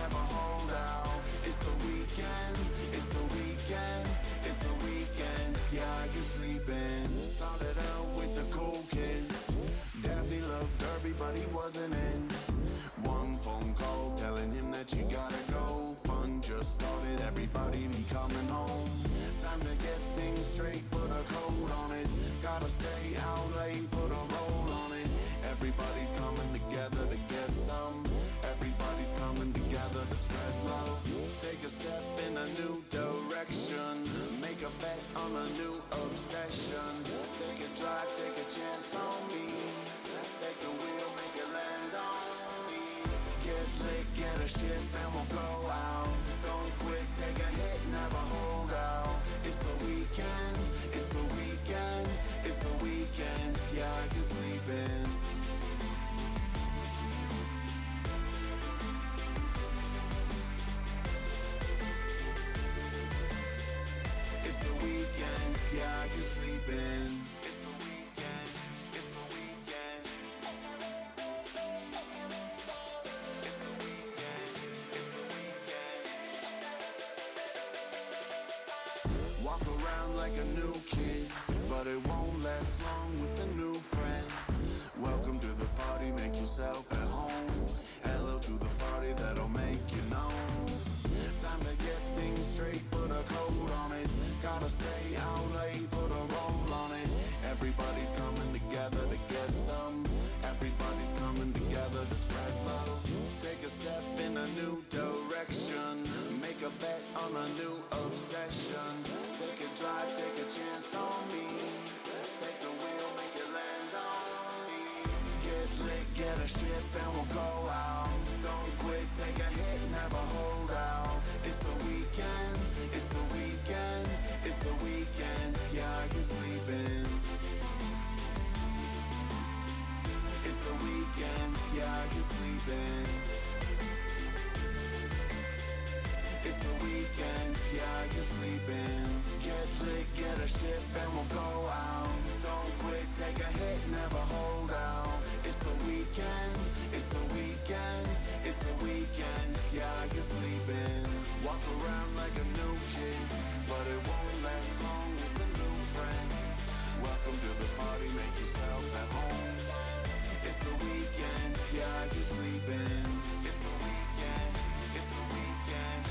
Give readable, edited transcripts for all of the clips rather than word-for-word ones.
never hold out. It's the weekend, it's the weekend, it's the weekend. Yeah, I can sleep in. Started out with the cool kids. Daphne loved Derby, but he wasn't in. One phone call telling him that you gotta go. Fun just started, everybody be coming home. Time to get things straight, put a coat on it. Gotta stay out late, put a roll on it. Everybody's coming together to get some. Everybody's coming together to spread love. Take a step in a new direction. Make a bet on a new obsession. Take a drive, take a chance on me. Take the wheel, make it land on me. Get lit, get a ship, and we'll go out. Don't quit, take a hit, never hold out. It's the weekend, it's the weekend, it's the weekend. Yeah, I can sleep in. It's the weekend, yeah, I can sleep in. It's the weekend, it's the weekend. It's the weekend, it's the weekend. Walk around like a new kid, but it won't last long with a new friend. Welcome to the party, make yourself at home. Hello to the party that'll make you known. Time to get things straight, put a coat on it. Gotta stay out late, put a roll on it. Everybody's coming together to get some. Everybody's coming together to spread love. Take a step in a new direction. Make a bet on a new obsession. Take a drive, take a chance on me. Take the wheel, make it land on me. Get lit, get a ship, and we'll go out. Don't quit, take a hit, never hold out. It's the weekend, it's the weekend, it's the weekend. Yeah, I can sleep in. It's the weekend, yeah, I can sleep in. It's the weekend, yeah, I can sleep in. Get lit, get a ship, and we'll go out. Don't quit, take a hit, never hold out. It's the weekend, it's the weekend, it's the weekend. Yeah, I can sleep in. Walk around like a new kid, but it won't last long with a new friend. Welcome to the party, make yourself at home. It's the weekend, yeah, I can sleep in. It's the weekend, it's the weekend.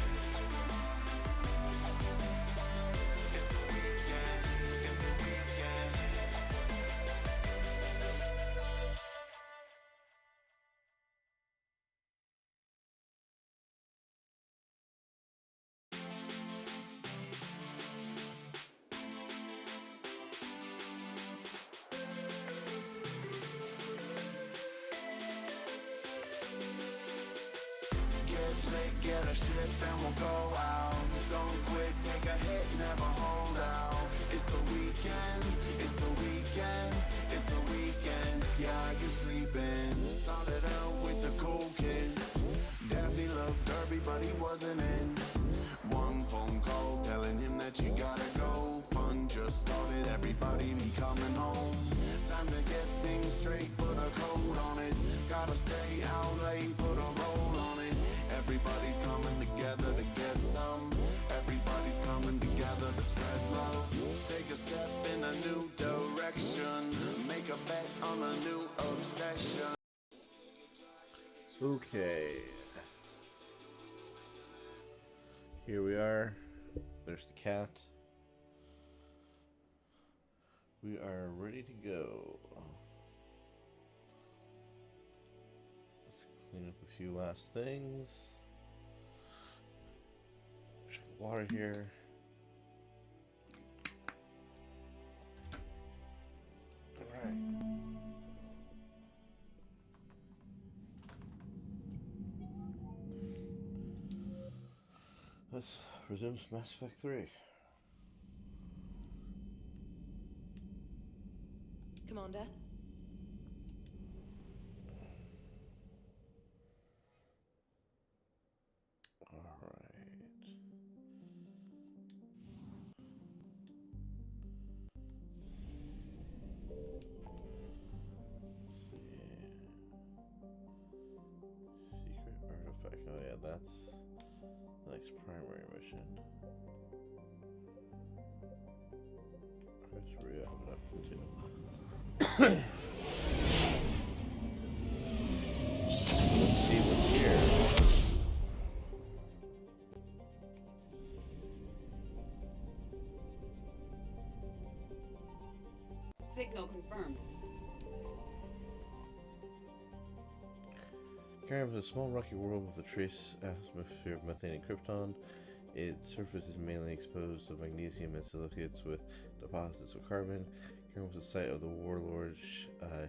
It's the weekend, it's the weekend. Get lit, get a ship, and we'll go out. Don't quit, take a hit, never hold out. It's the weekend, it's the weekend, it's the weekend. Yeah, I can sleep in. Started out with the cool kids. Daphne loved Derby, but he wasn't in. One phone call telling him that you gotta go. Fun just started, everybody be coming home. Time to get things straight, put a coat on it. Gotta stay out late, put a roll on it. Everybody's coming together to get some. Everybody's coming together to spread love. Take a step in a new direction. Make a bet on a new obsession. Okay, here we are. There's the cat. We are ready to go. Let's clean up a few last things. Water here. Alright. Let's resume Mass Effect 3. Commander? Alright. Secret artifact. Oh yeah, that's the next primary mission. That's where you have it up into. Let's see what's here. Signal confirmed. Karen is a small rocky world with a trace atmosphere of methane and krypton. Its surface is mainly exposed to magnesium and silicates with deposits of carbon. Karen was the site of the warlord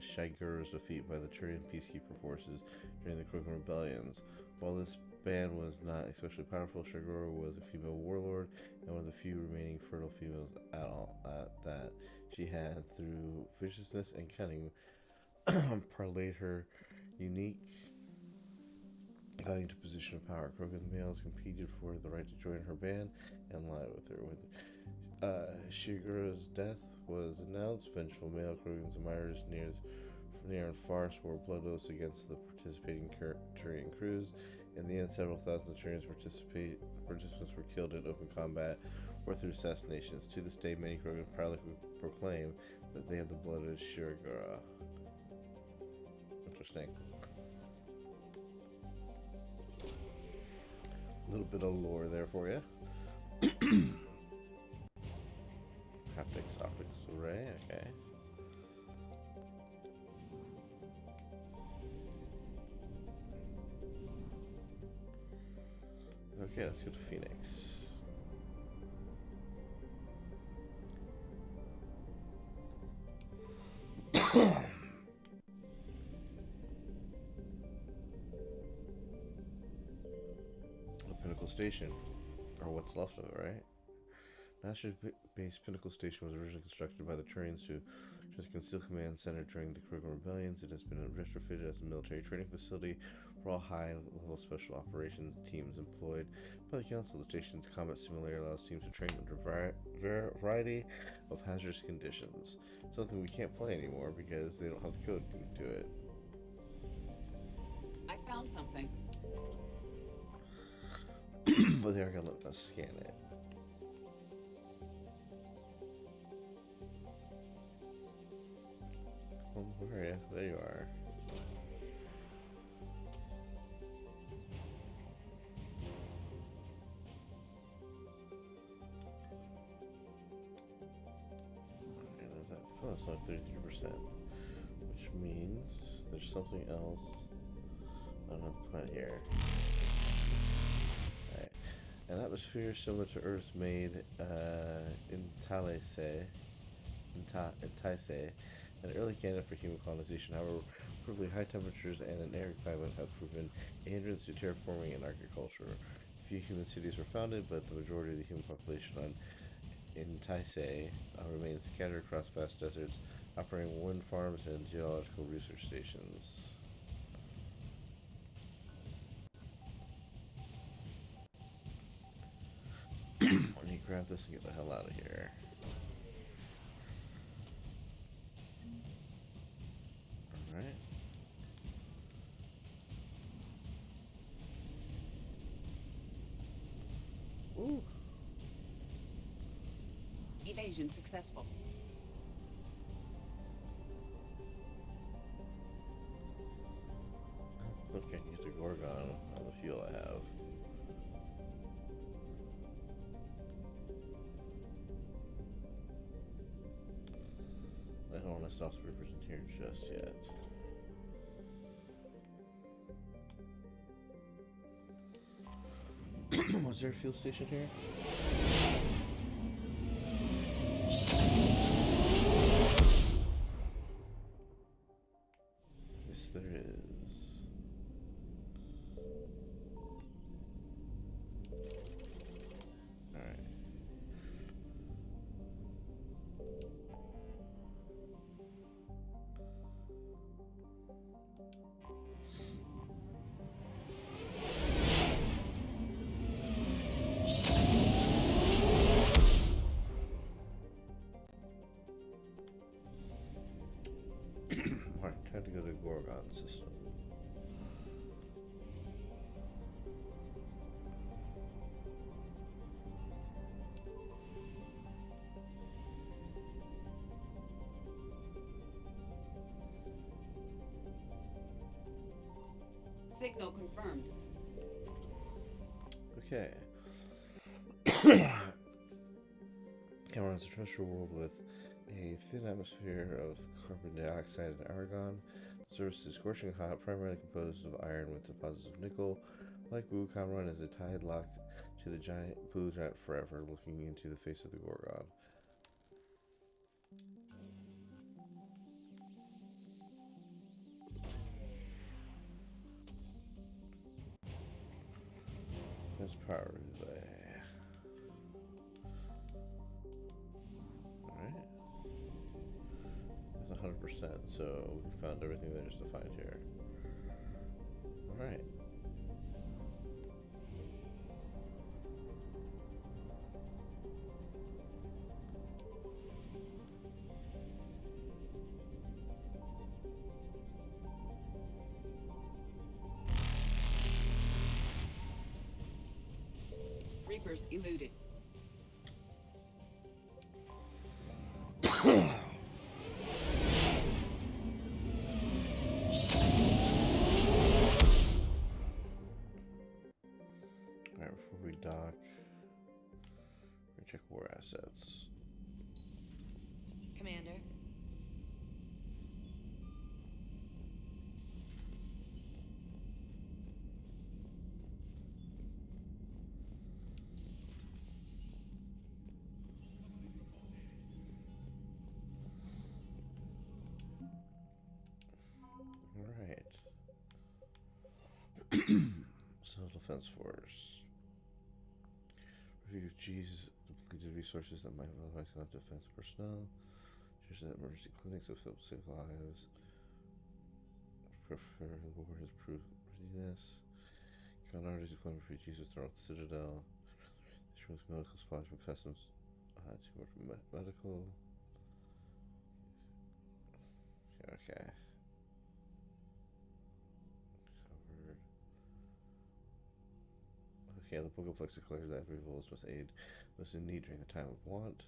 Shiguro's defeat by the Turian peacekeeper forces during the Krogan rebellions. While this band was not especially powerful, Shiguro was a female warlord and one of the few remaining fertile females at that. She had, through viciousness and cunning, parlayed her unique value to position of power. Krogan males competed for the right to join her band and lie with her. When Shiguro's death was announced, vengeful male Krogan's admirers near and far swore blood oaths against the participating Turian crews. In the end, several thousand Turian participants were killed in open combat or through assassinations. To this day, many Krogan proudly proclaim that they have the blood of Shiguro. Interesting. A little bit of lore there for you. Haptics, optics array, okay. Okay, let's go to Phoenix. The Pinnacle Station, or what's left of it, right? National Base Pinnacle Station was originally constructed by the Turians to as a concealed command center during the Krogan rebellions. It has been retrofitted as a military training facility for all high-level special operations teams employed by the Council. The station's combat simulator allows teams to train under a variety of hazardous conditions. Something we can't play anymore because they don't have the code to it. I found something. But they are going to let us scan it. Where are you? There you are. And is that? Oh, it's only 33%. Which means there's something else on the planet here. Alright. An atmosphere similar to Earth's made in Taisei, an early candidate for human colonization. However, provably high temperatures and an arid climate have proven a hindrance to terraforming and agriculture. Few human cities were founded, but the majority of the human population in Taisei remains scattered across vast deserts, operating wind farms and geological research stations. I need to grab this and get the hell out of here. Alright. Ooh. Evasion successful. Look, I can get the Gorgon on the fuel I have. I don't want to stop Reapers in here just yet. Was there a fuel station here? Yes, there is. Alright. Signal confirmed. Okay. Cameron is a terrestrial world with a thin atmosphere of carbon dioxide and argon. The surface is scorching hot, primarily composed of iron with deposits of nickel. Like Wu, Cameron is a tide locked to the blue giant forever, looking into the face of the Gorgon. That's power relay. Alright. That's 100%, so we found everything there is to find here. Alright. Reapers eluded. Alright, before we dock, we check war assets. Commander. Alright. Self-defense force. Review G's depleted resources that might have otherwise gone to defense personnel. Ensures that emergency clinics have helped save lives. Prefer the war has proved readiness. Count armies deploying refugees withdrawn the Citadel. This removes medical supplies from customs to medical. Okay. Covered. Okay, the Pogoplex declares that every Volus must aid those in need during the time of want.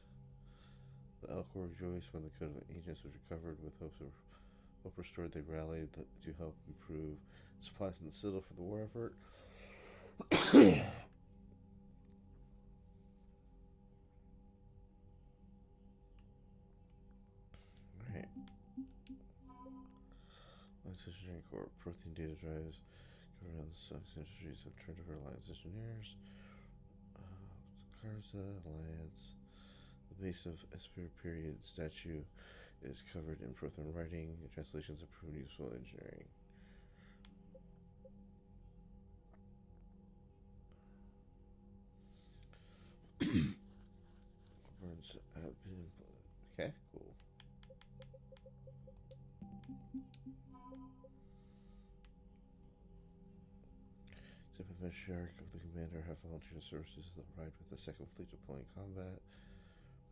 The Elcor rejoiced when the Code of Agents was recovered. With hope restored, they rallied to help improve supplies in the Citadel for the war effort. Alright. Engineering Corp. Protein data drives covered on the Sux Industries have turned over Alliance engineers. Garza Alliance. The base of Esper period statue is covered in Prothean writing. Translations have proven useful in engineering. Okay, cool. Except with the matriarch of the commander have volunteered services that ride with the second fleet deploying combat.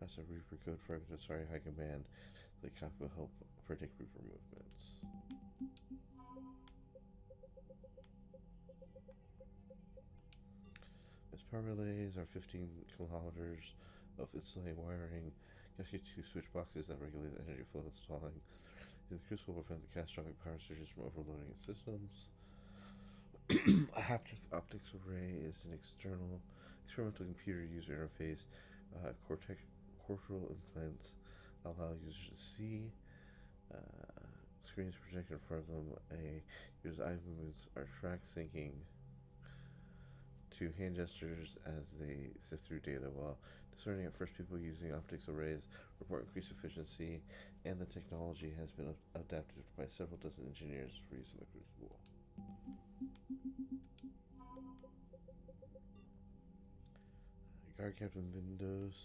Pass a Reaper code for Sorry High Command. The cap will help predict Reaper movements. Its power relays are 15 kilometers of insulating wiring, connected to switch boxes that regulate the energy flow installing. The crucible will prevent the catastrophic power surges from overloading its systems. A haptic optics array is an experimental computer user interface. Cortical implants allow users to see. Screens projected in front of them. A user's eye movements are tracked, syncing to hand gestures as they sift through data. While discerning at first, people using optics arrays report increased efficiency, and the technology has been adapted by several dozen engineers for use in the Crucible. Guard Captain Vindos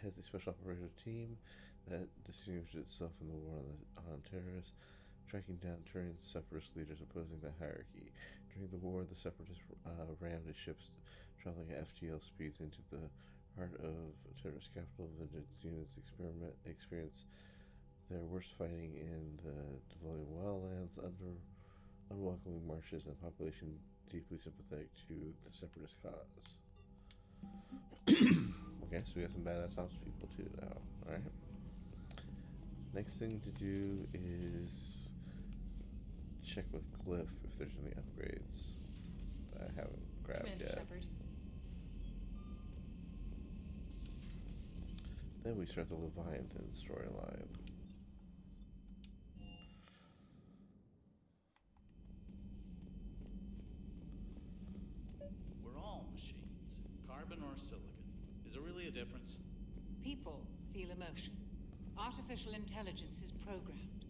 has a special operative team that distinguished itself in the war on terrorists, tracking down Turian separatist leaders opposing the hierarchy. During the war, the separatists rammed the ships traveling at FTL speeds into the heart of terrorist capital. Vengeance units experience their worst fighting in the Devolution wildlands, under unwelcoming marshes, and a population deeply sympathetic to the separatist cause. Okay, so we got some badass townspeople too now. Alright. Next thing to do is check with Glyph if there's any upgrades that I haven't grabbed Commander yet. Shepard. Then we start the Leviathan storyline. We're all machines, carbon or silicon. Is there really a difference? People feel emotion. Artificial intelligence is programmed.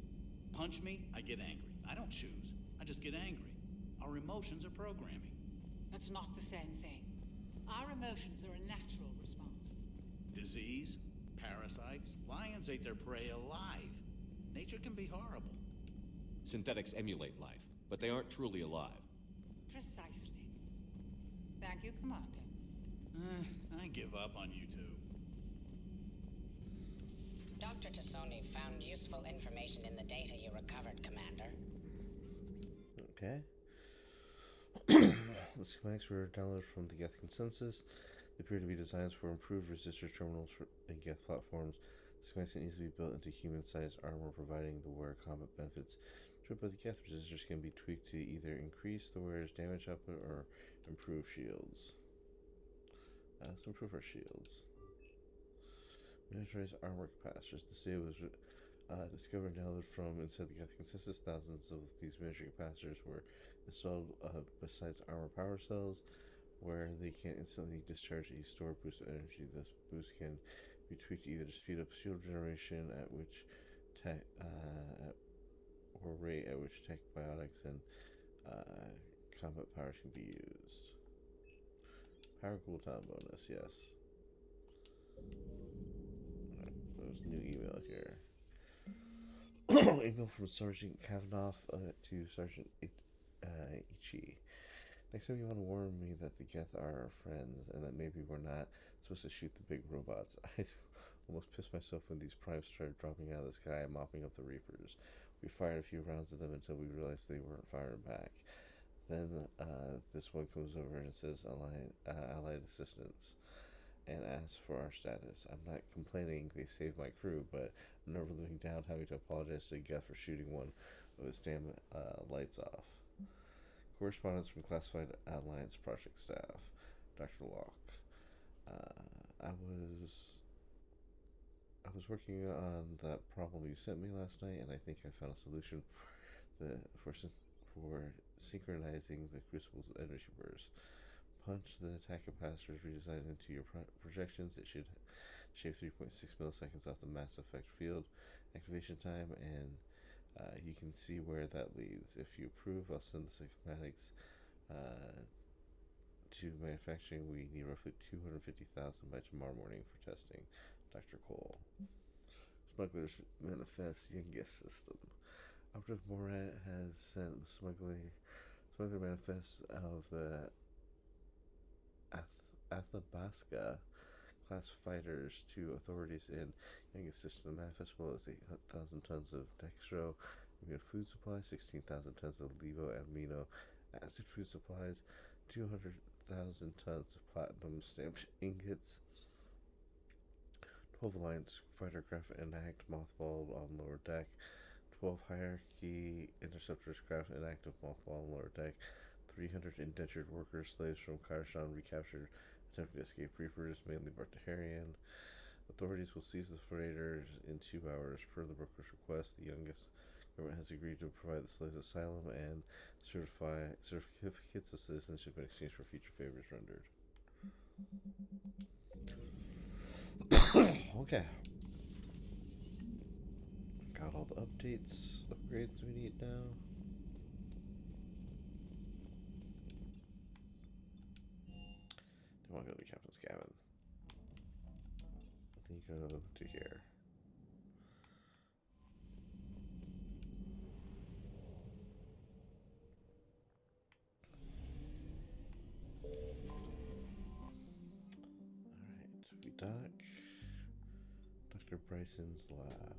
Punch me, I get angry. I don't choose. I just get angry. Our emotions are programming. That's not the same thing. Our emotions are a natural response. Disease, parasites, lions ate their prey alive. Nature can be horrible. Synthetics emulate life, but they aren't truly alive. Precisely. Thank you, Commander. I give up on you two. Dr. Tassoni found useful information in the data you recovered, Commander. Okay. The schematics were downloaded from the Geth consensus. They appear to be designs for improved resistor terminals in Geth platforms. The schematics need to be built into human-sized armor, providing the wearer combat benefits. Driven by the Geth, resistors can be tweaked to either increase the wearer's damage output or improve shields. Let's improve our shields. Miniaturized armor capacitors. This data was discovered and downloaded from inside the Geth consensus. Thousands of these miniature capacitors were installed besides armor power cells, where they can instantly discharge a stored boost of energy. This boost can be tweaked either to speed up shield generation at which tech, or rate at which tech, biotics, and combat powers can be used. Power cooldown bonus, yes. Right, there's a new email here. Email from Sergeant Kavanoff to Sergeant Ichi. Next time you want to warn me that the Geth are our friends, and that maybe we're not supposed to shoot the big robots. I almost pissed myself when these primes started dropping out of the sky and mopping up the Reapers. We fired a few rounds at them until we realized they weren't firing back. Then this one comes over and says Allied assistance, and asks for our status. I'm not complaining they saved my crew, but I'm never living down having to apologize to Geth for shooting one of his damn lights off. Correspondence from Classified Alliance Project Staff, Dr. Locke. I was working on that problem you sent me last night, and I think I found a solution for synchronizing the Crucible's energy burst. Punch the attack capacitors redesigned into your projections. It should shave 3.6 milliseconds off the Mass Effect field activation time, and you can see where that leads. If you approve, I'll send the schematics to manufacturing. We need roughly 250,000 by tomorrow morning for testing. Dr. Cole. Smuggler's Manifest Youngest System. Operative Morat has sent Smuggler Manifest of the Athabasca class fighters to authorities in Youngest System. The manifest below is 8,000 tons of dextro food supplies, 16,000 tons of levo amino acid food supplies, 200,000 tons of platinum stamped ingots, 12 Alliance fighter craft intact mothballed on lower deck, 12 Hierarchy interceptors craft inactive mothballed on lower deck, 300 indentured workers, slaves from Karshan recaptured, attempting to escape Reapers, mainly Bartaharian. Authorities will seize the freighters in 2 hours. Per the broker's request, the Youngest government has agreed to provide the slaves asylum and certificates of citizenship in exchange for future favors rendered. Okay. Got all the upgrades we need now. I want to go to the captain's cabin. Then you go to here. Alright, we dock. Dr. Bryson's lab.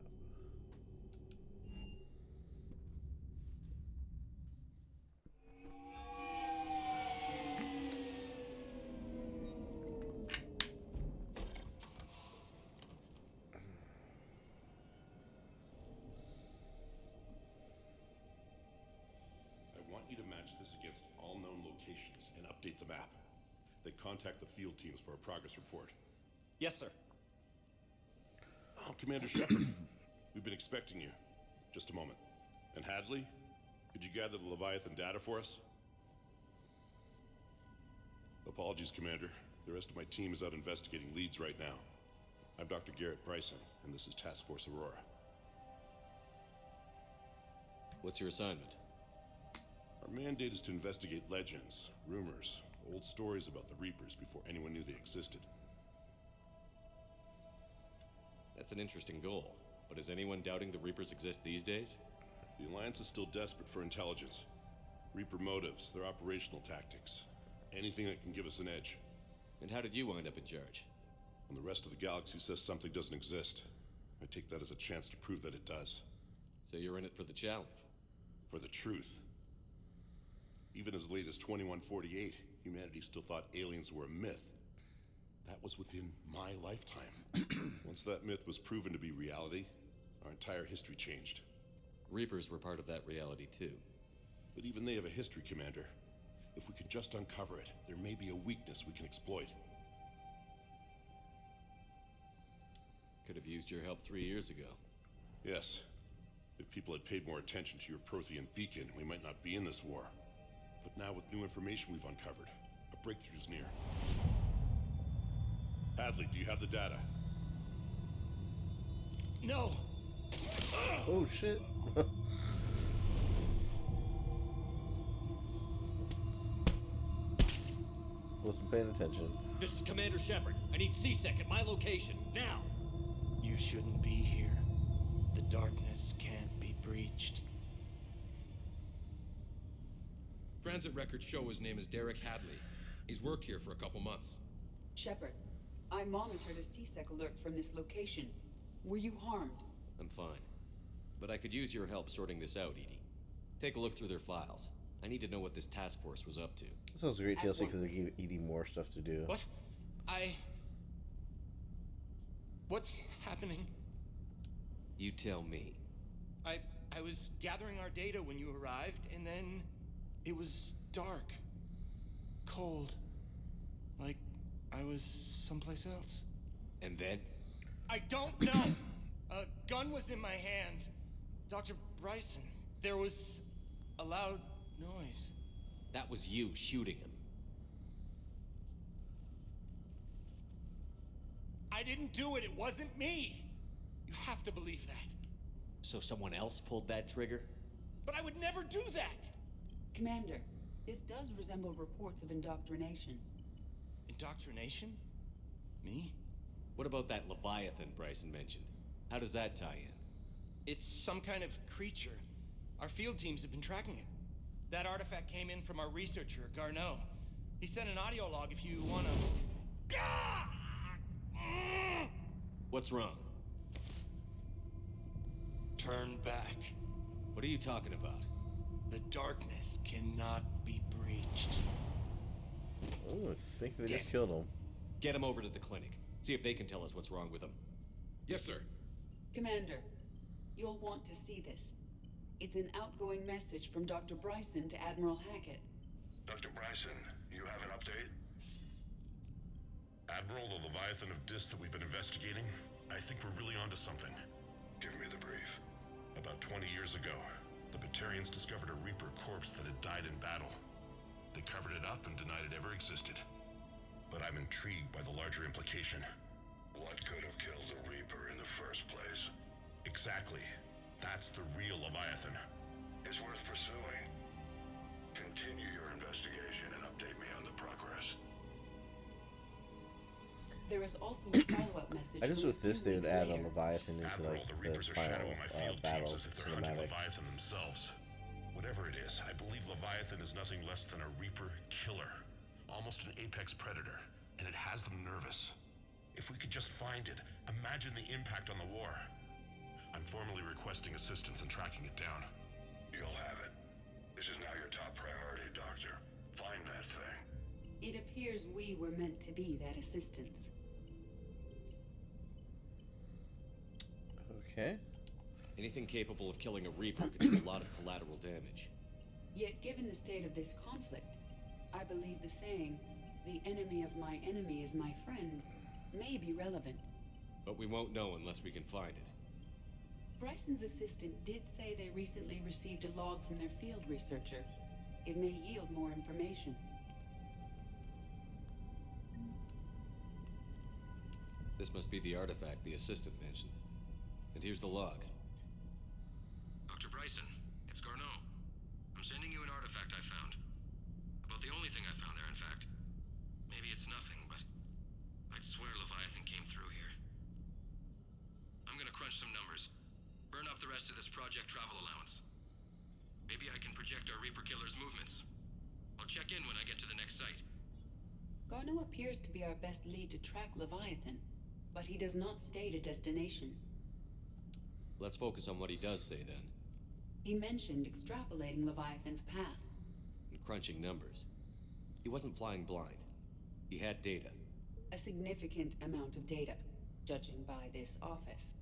you to match this against all known locations and update the map. Then contact the field teams for a progress report. Yes, sir. Oh, Commander Shepard, we've been expecting you. Just a moment. And Hadley, could you gather the Leviathan data for us? Apologies, Commander. The rest of my team is out investigating leads right now. I'm Dr. Garrett Bryson, and this is Task Force Aurora. What's your assignment? Our mandate is to investigate legends, rumors, old stories about the Reapers before anyone knew they existed. That's an interesting goal. But is anyone doubting the Reapers exist these days? The Alliance is still desperate for intelligence. Reaper motives, their operational tactics. Anything that can give us an edge. And how did you wind up in charge? When the rest of the galaxy says something doesn't exist, I take that as a chance to prove that it does. So you're in it for the challenge? For the truth. Even as late as 2148, humanity still thought aliens were a myth. That was within my lifetime. Once that myth was proven to be reality, our entire history changed. Reapers were part of that reality too. But even they have a history, Commander. If we could just uncover it, there may be a weakness we can exploit. Could have used your help 3 years ago. Yes. If people had paid more attention to your Prothean beacon, we might not be in this war. But now with new information we've uncovered, a breakthrough's near. Hadley, do you have the data? No! Oh shit. Wasn't paying attention. This is Commander Shepard. I need C-Sec at my location, now! You shouldn't be here. The darkness can't be breached. Transit records show his name is Derek Hadley. He's worked here for a couple months. Shepard, I monitored a C-Sec alert from this location. Were you harmed? I'm fine. But I could use your help sorting this out, EDI. Take a look through their files. I need to know what this task force was up to. That sounds great, TLC, because they gave Edie more stuff to do. What? What's happening? You tell me. I was gathering our data when you arrived, and then it was dark. Cold. Like I was someplace else. And then? I don't know! A gun was in my hand. Dr. Bryson, there was a loud noise. That was you shooting him. I didn't do it. It wasn't me. You have to believe that. So someone else pulled that trigger? But I would never do that! Commander, this does resemble reports of indoctrination. Indoctrination? Me? What about that Leviathan Bryson mentioned? How does that tie in? It's some kind of creature. Our field teams have been tracking it. That artifact came in from our researcher, Garneau. He sent an audio log if you wanna... What's wrong? Turn back. What are you talking about? The darkness cannot be breached. Oh, I think they just killed him. Get him over to the clinic. See if they can tell us what's wrong with him. Yes, sir. Commander, you'll want to see this. It's an outgoing message from Dr. Bryson to Admiral Hackett. Dr. Bryson, you have an update? Admiral, the Leviathan of Dis that we've been investigating, I think we're really onto something. Give me the brief. About 20 years ago, the Batarians discovered a Reaper corpse that had died in battle. They covered it up and denied it ever existed. But I'm intrigued by the larger implication. What could have killed the Reaper in the first place? Exactly. That's the real Leviathan. It's worth pursuing. Continue your investigation and update me on the progress. There is also a follow-up message. I just with this they would add a Leviathan into Admiral, like the the Reapers are final shadowing my field battle teams as if they're hunting cinematic. Leviathan themselves. Whatever it is, I believe Leviathan is nothing less than a Reaper killer. Almost an apex predator, and it has them nervous. If we could just find it, imagine the impact on the war. I'm formally requesting assistance in tracking it down. You'll have it. This is now your top priority, Doctor. Find that thing. It appears we were meant to be that assistance. Okay. Anything capable of killing a Reaper could do a lot of collateral damage. Yet, given the state of this conflict, I believe the saying, "the enemy of my enemy is my friend," may be relevant. But we won't know unless we can find it. Bryson's assistant did say they recently received a log from their field researcher. It may yield more information. This must be the artifact the assistant mentioned. And here's the log. Dr. Bryson, it's Garneau. I'm sending you an artifact I found. About the only thing I found there, in fact. Maybe it's nothing, but I'd swear Leviathan came through here. I'm gonna crunch some numbers. Burn up the rest of this project travel allowance. Maybe I can project our Reaper Killer's movements. I'll check in when I get to the next site. Garneau appears to be our best lead to track Leviathan, but he does not state a destination. Let's focus on what he does say, then. He mentioned extrapolating Leviathan's path. And crunching numbers. He wasn't flying blind. He had data. A significant amount of data, judging by this office.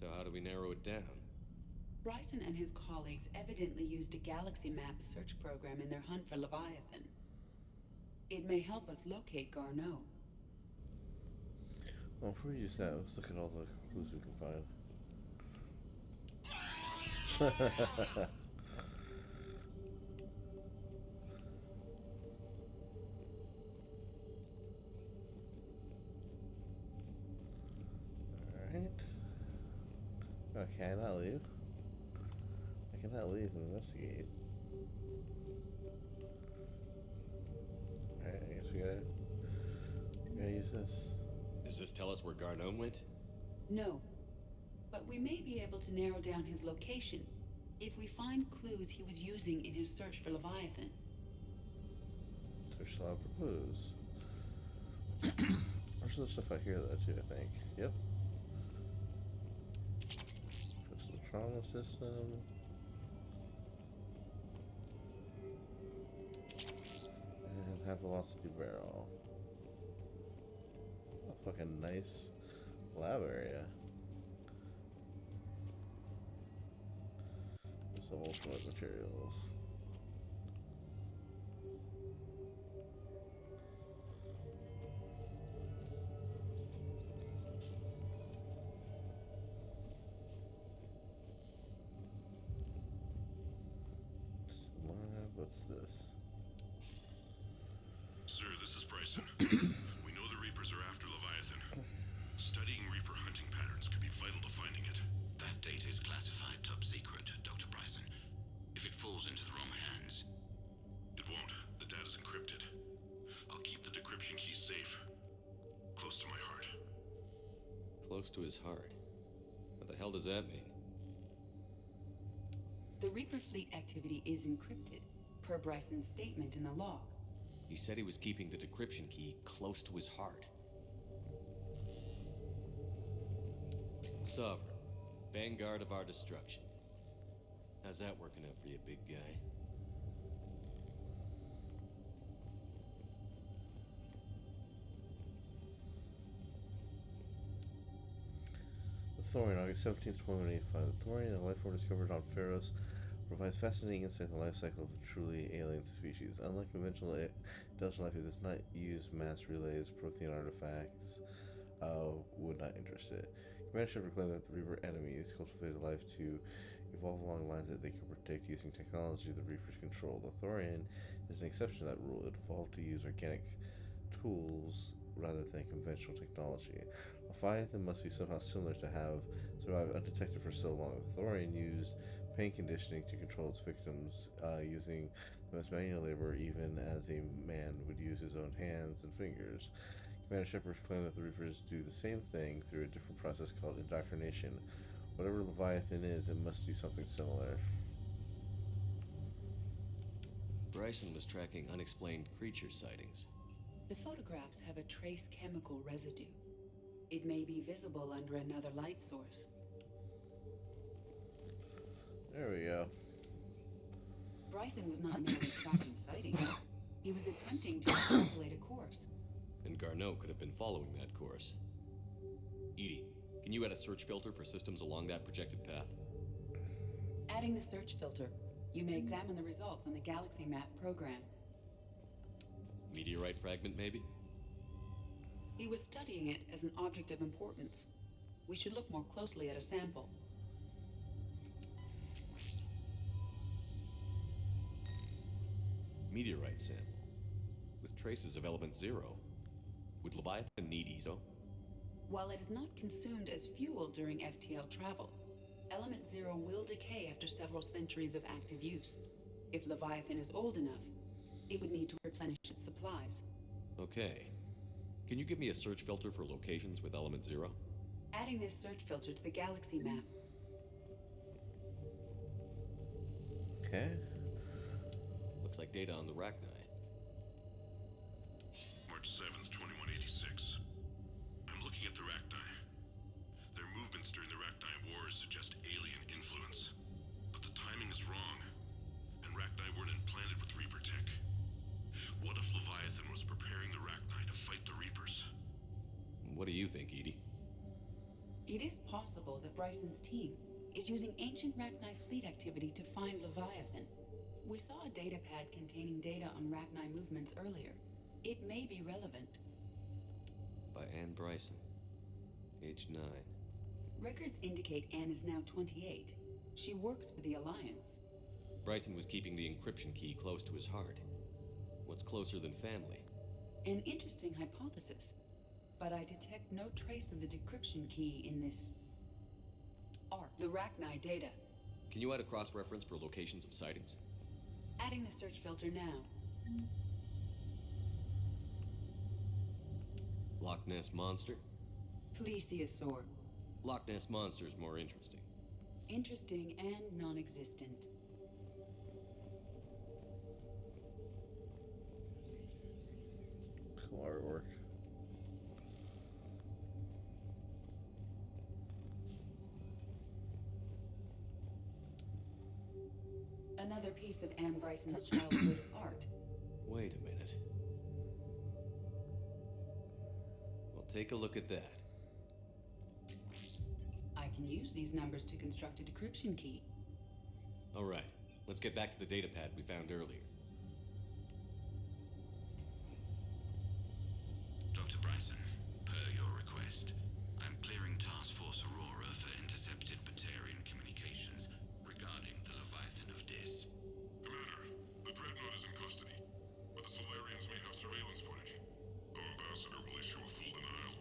So how do we narrow it down? Bryson and his colleagues evidently used a galaxy map search program in their hunt for Leviathan. It may help us locate Garneau. Well, before we use that, let's look at all the clues we can find. Alright. Okay, I cannot leave. I cannot leave and investigate. Alright, I guess we gotta use this. Does this tell us where Garneau went? No, but we may be able to narrow down his location if we find clues he was using in his search for Leviathan. Search the lab for clues. There's some stuff out here though too, I think. Yep. Crystal trauma system. And have velocity barrel. A fucking nice lab area. There's the ultimate materials. What's this? Sir, this is Bryson. We know the Reapers are after Leviathan. Studying Reaper hunting patterns could be vital to finding it. That data is classified top secret, Dr. Bryson. If it falls into the wrong hands... It won't. The data's encrypted. I'll keep the decryption key safe. Close to my heart. Close to his heart? What the hell does that mean? The Reaper fleet activity is encrypted, per Bryson's statement in the log. He said he was keeping the decryption key close to his heart. Sovereign, vanguard of our destruction. How's that working out for you, big guy? The Thorian, August 17th, 2185. The Thorian, a life form discovered on Pharos, provides fascinating insight into the life cycle of a truly alien species. Unlike conventional intelligent life, it does not use mass relays, protein artifacts. Would not interest it. Commander Shepard claimed that the Reaper enemies cultivated life to evolve along lines that they could predict using technology the Reapers control. The Thorian is an exception to that rule. It evolved to use organic tools rather than conventional technology. Leviathan must be somehow similar to have survived undetected for so long. The Thorian used pain conditioning to control its victims, using the most manual labor even as a man would use his own hands and fingers. Commander Shepard claimed that the Reapers do the same thing through a different process called indoctrination. Whatever Leviathan is, it must do something similar. Bryson was tracking unexplained creature sightings. The photographs have a trace chemical residue. It may be visible under another light source. There we go. Bryson was not merely tracking sightings. He was attempting to extrapolate a course. And Garneau could have been following that course. EDI, can you add a search filter for systems along that projected path? Adding the search filter. You may examine the results on the Galaxy Map program. Meteorite fragment, maybe? He was studying it as an object of importance. We should look more closely at a sample. Meteorite sample. With traces of element 0. Would Leviathan need ESO? While it is not consumed as fuel during FTL travel, element 0 will decay after several centuries of active use. If Leviathan is old enough, it would need to replenish its supplies. Okay. Can you give me a search filter for locations with element 0? Adding this search filter to the Galaxy Map. Okay. Looks like data on the Rachni. March 7th, 2186. I'm looking at the Rachni. Their movements during the Rachni Wars suggest alien influence. But the timing is wrong. And Rachni weren't implanted with Reaper tech. What if Leviathan was preparing the Rachni to fight the Reapers? What do you think, Edie? It is possible that Bryson's team is using ancient Rachni fleet activity to find Leviathan. We saw a datapad containing data on Rachni movements earlier. It may be relevant. By Anne Bryson. Age 9. Records indicate Anne is now 28. She works for the Alliance. Bryson was keeping the encryption key close to his heart. What's closer than family? An interesting hypothesis. But I detect no trace of the decryption key in this art. The Rachni data. Can you add a cross-reference for locations of sightings? Adding the search filter now. Loch Ness Monster? Plesiosaur. Loch Ness Monster is more interesting. Interesting and non-existent. Cool artwork. Another piece of Anne Bryson's childhood art. Wait a minute. Well, take a look at that. I can use these numbers to construct a decryption key. All right, let's get back to the datapad we found earlier. Dr. Bryson, per your request, I'm clearing Task Force Aurora for intercepted Batarian communications regarding the Leviathan of Dis. Commander, the Dreadnought is in custody, but the Solarians may have surveillance footage. The Ambassador will issue a full denial.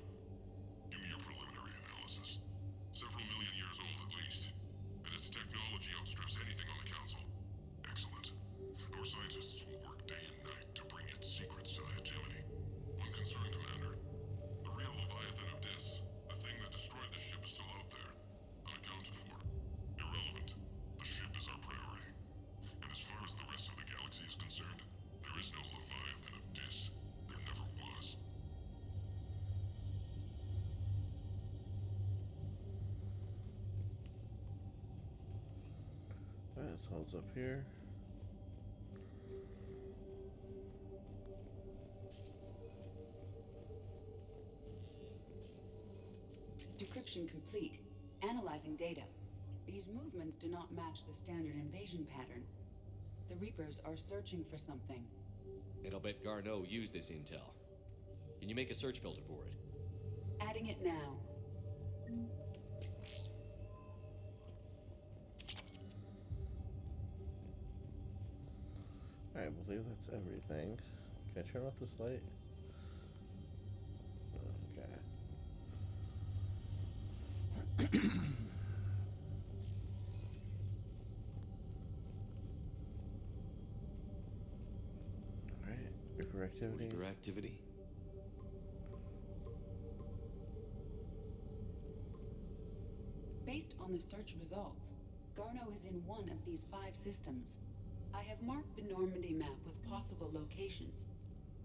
Give me your preliminary analysis. Several million years old at least, and its technology outstrips anything on the Council. Excellent. Our scientists will work day and night to bring its secrets to the hegemony. One concern, Commander. The real Leviathan of Dis, the thing that destroyed the ship, is still out there, unaccounted for. Irrelevant. The ship is our priority. And as far as the rest of the galaxy is concerned, there is no Leviathan of Dis. There never was. Alright, so it's up here. Decryption complete. Analyzing data. These movements do not match the standard invasion pattern. The Reapers are searching for something. And I'll bet Garneau used this intel. Can you make a search filter for it? Adding it now. Alright, I believe that's everything. Can I turn off this light? Okay. Alright, Reaper activity. Reaper activity? Based on the search results, Garneau is in one of these 5 systems. I have marked the Normandy map with possible locations.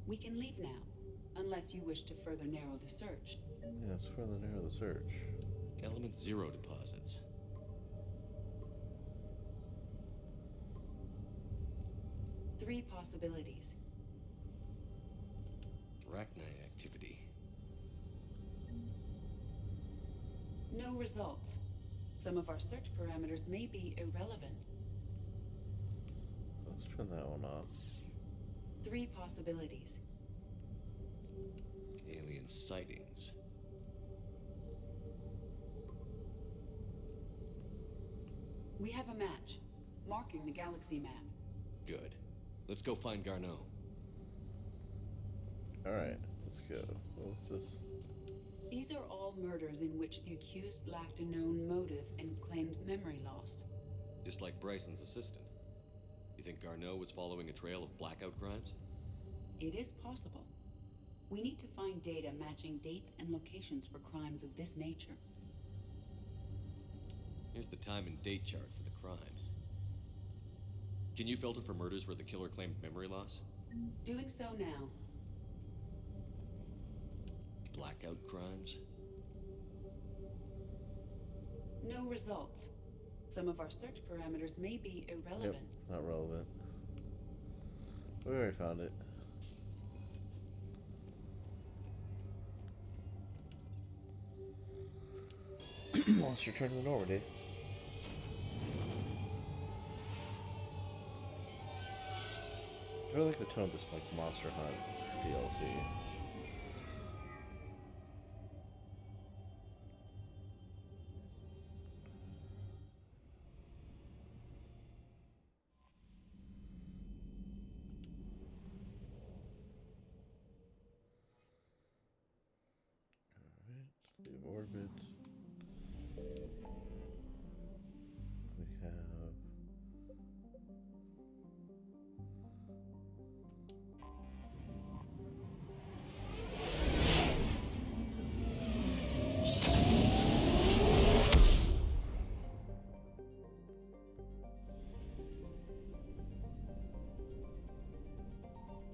We can leave now, unless you wish to further narrow the search. Yeah, let's further narrow the search. Element 0 deposits. Three possibilities. Rachni activity. No results. Some of our search parameters may be irrelevant. Let's turn that one off. 3 possibilities. Alien sightings. We have a match, marking the galaxy map. Good. Let's go find Garneau. Alright, let's go. What's this? These are all murders in which the accused lacked a known motive and claimed memory loss. Just like Bryson's assistant. You think Garneau was following a trail of blackout crimes? It is possible. We need to find data matching dates and locations for crimes of this nature. Here's the time and date chart for the crimes. Can you filter for murders where the killer claimed memory loss? Doing so now. Blackout crimes? No results. Some of our search parameters may be irrelevant. Yep, not relevant. We already found it. Let's return to Normandy. I really like the tone of this like Monster Hunt DLC. Alright, leave orbit. We have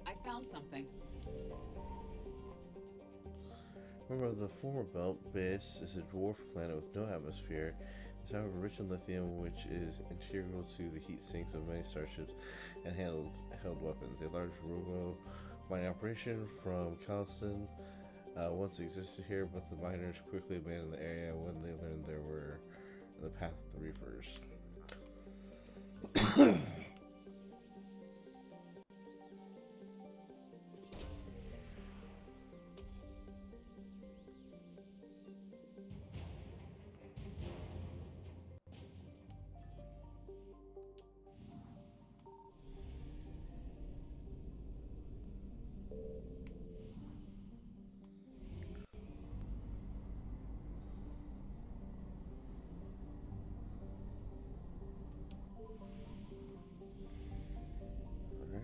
I found something. Remember, the former Belt base is a dwarf planet with no atmosphere. It's however rich in lithium, which is integral to the heat sinks of many starships and held weapons. A large robo mining operation from Caliston once existed here, but the miners quickly abandoned the area when they learned there were in the path of the Reapers.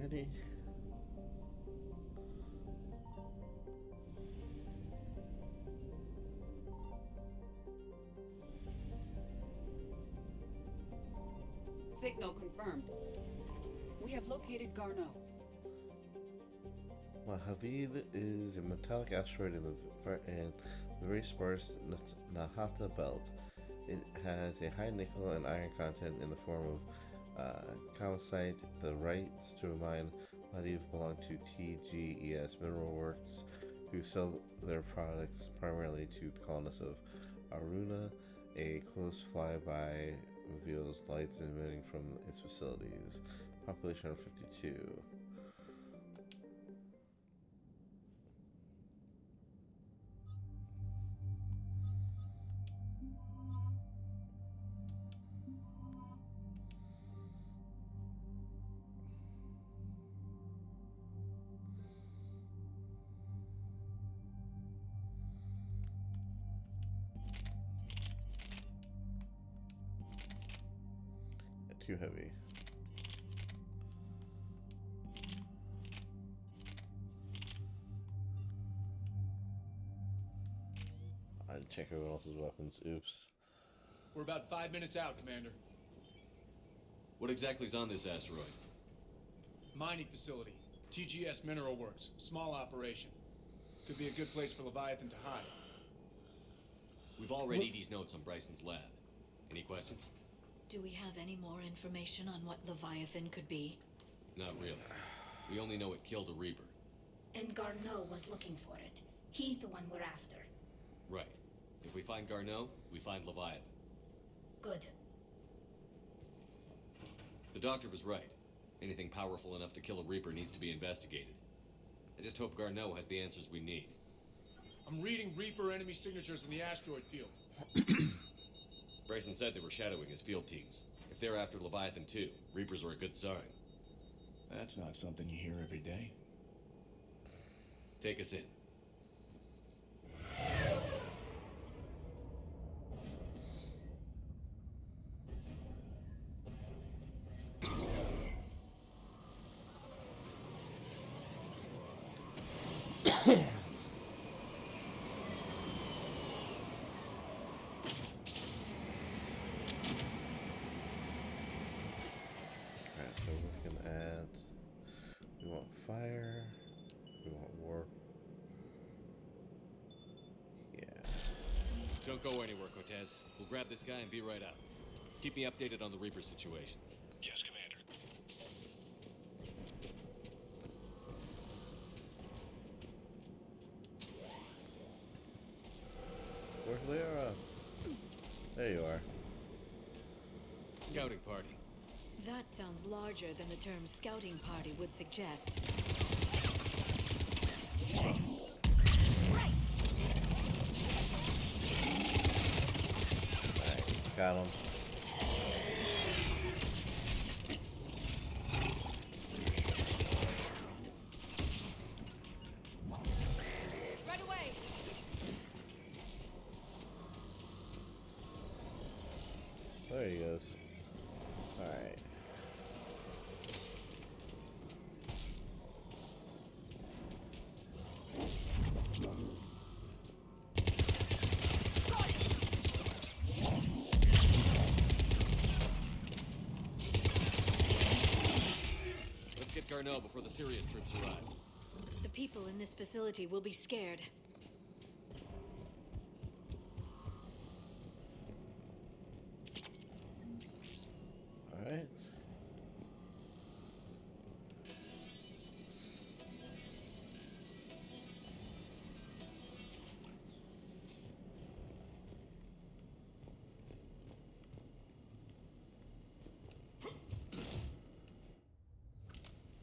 Alrighty. Signal confirmed. We have located Garneau. Mojave is a metallic asteroid in the very sparse Nahata Belt. It has a high nickel and iron content in the form of calcite. The rights to mine Mojave belong to TGES Mineral Works, who sell their products primarily to the colonists of Aruna. A close flyby reveals lights emitting from its facilities. Population of 52. Too heavy. I didn't check everyone else's weapons. Oops. We're about 5 minutes out, Commander. What exactly is on this asteroid? Mining facility. TGS Mineral Works. Small operation. Could be a good place for Leviathan to hide. We've all read Edie's notes on Bryson's lab. Any questions? Do we have any more information on what Leviathan could be? Not really. We only know it killed a Reaper. And Garneau was looking for it. He's the one we're after. Right. If we find Garneau, we find Leviathan. Good. The doctor was right. Anything powerful enough to kill a Reaper needs to be investigated. I just hope Garneau has the answers we need. I'm reading Reaper enemy signatures in the asteroid field. Bryson said they were shadowing his field teams. If they're after Leviathan too, Reapers are a good sign. That's not something you hear every day. Take us in. We want fire. We want warp. Yeah. Don't go anywhere, Cortez. We'll grab this guy and be right out. Keep me updated on the Reaper situation. Yes, Commander. Where's Liara? There you are. Scouting party. That sounds larger than the term scouting party would suggest. Nice, got him. Right away. There he goes. Alright. Let's get Garneau before the Sirius troops arrive. The people in this facility will be scared. Alright.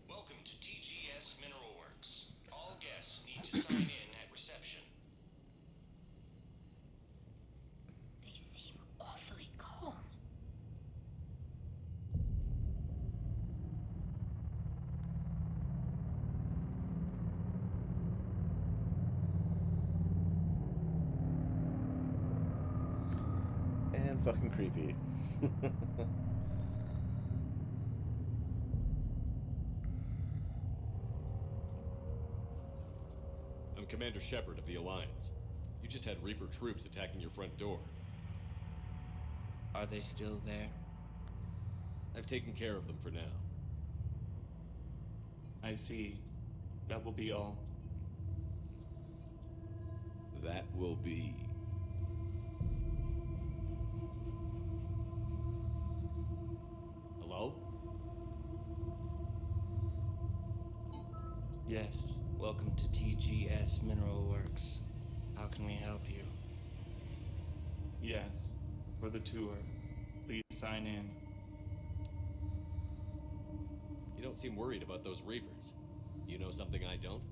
Welcome to TGS Mineral Works. All guests need to sign in at reception. They seem awfully calm. And fucking creepy. I'm Commander Shepard of the Alliance. You just had Reaper troops attacking your front door. Are they still there? I've taken care of them for now. I see. That will be all. That will be... Hello? Yes. Welcome to TGS Mineral Works. How can we help you? Yes. For the tour. Please sign in. You don't seem worried about those Reapers. You know something I don't?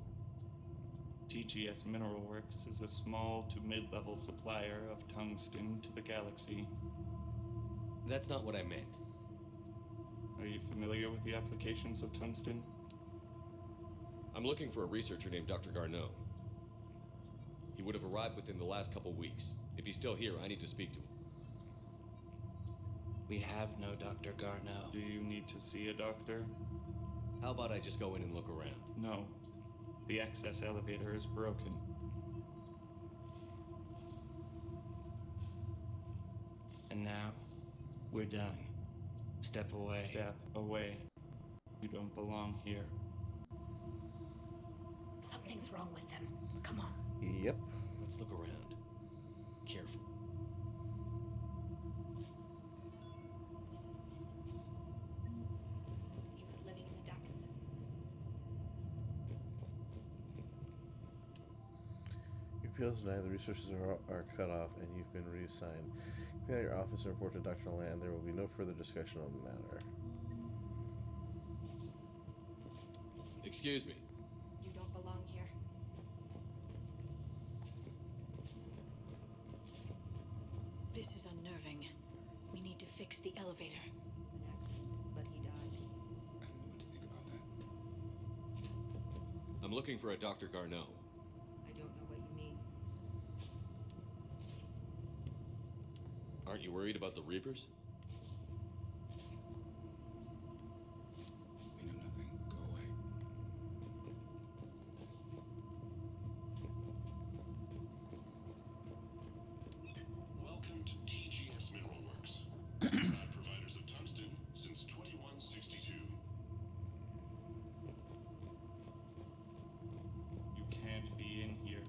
TGS Mineral Works is a small to mid-level supplier of tungsten to the galaxy. That's not what I meant. Are you familiar with the applications of tungsten? I'm looking for a researcher named Dr. Garneau. He would have arrived within the last couple weeks. If he's still here, I need to speak to him. We have no Dr. Garneau. Do you need to see a doctor? How about I just go in and look around? No. The access elevator is broken. And now, we're done. Step away. Step away. You don't belong here. Something's wrong with them. Come on. Yep. Let's look around. Careful. He was living in the ducts. Your appeals denied, the resources are cut off, and you've been reassigned. Clean out your office and report to Dr. Land. There will be no further discussion on the matter. Excuse me. You don't belong here. This is unnerving. We need to fix the elevator. It's an accident, but he died. I don't know what to think about that. I'm looking for a Dr. Garneau. I don't know what you mean. Aren't you worried about the Reapers? We know nothing. Go away. Welcome to TGS Mineral Works. Proud providers of tungsten since 2162. You can't be in here.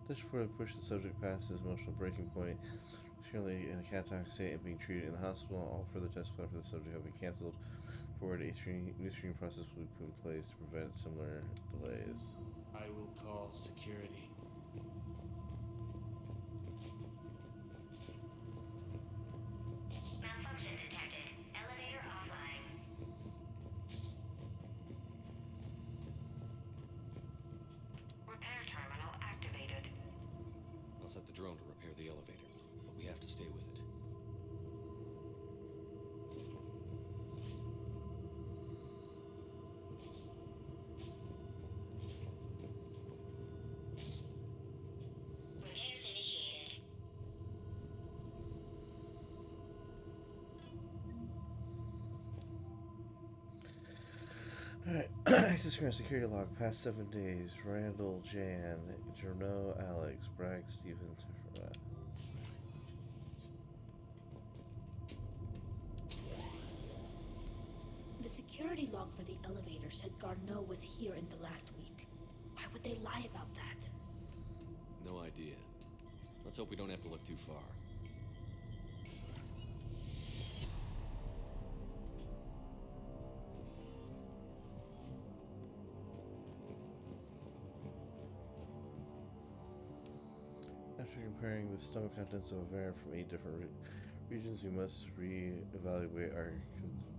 Dashboard pushed the subject past his emotional breaking point. Currently in a catatonic state and being treated in the hospital. All further tests planned for the subject have been cancelled. Forward, a new screening process will be put in place to prevent similar delays. I will call security. Malfunction detected. Elevator offline. Repair terminal activated. I'll set the drone to repair the elevator, but we have to stay with it. Repairs initiated. Alright, access grant security log, past 7 days. Randall, Jan, Journo, Alex, Bragg, Steven, Tiffera. The security log for the elevator said Garneau was here in the last week. Why would they lie about that? No idea. Let's hope we don't have to look too far. After comparing the stomach contents of a variant from 8 different regions, we must re-evaluate our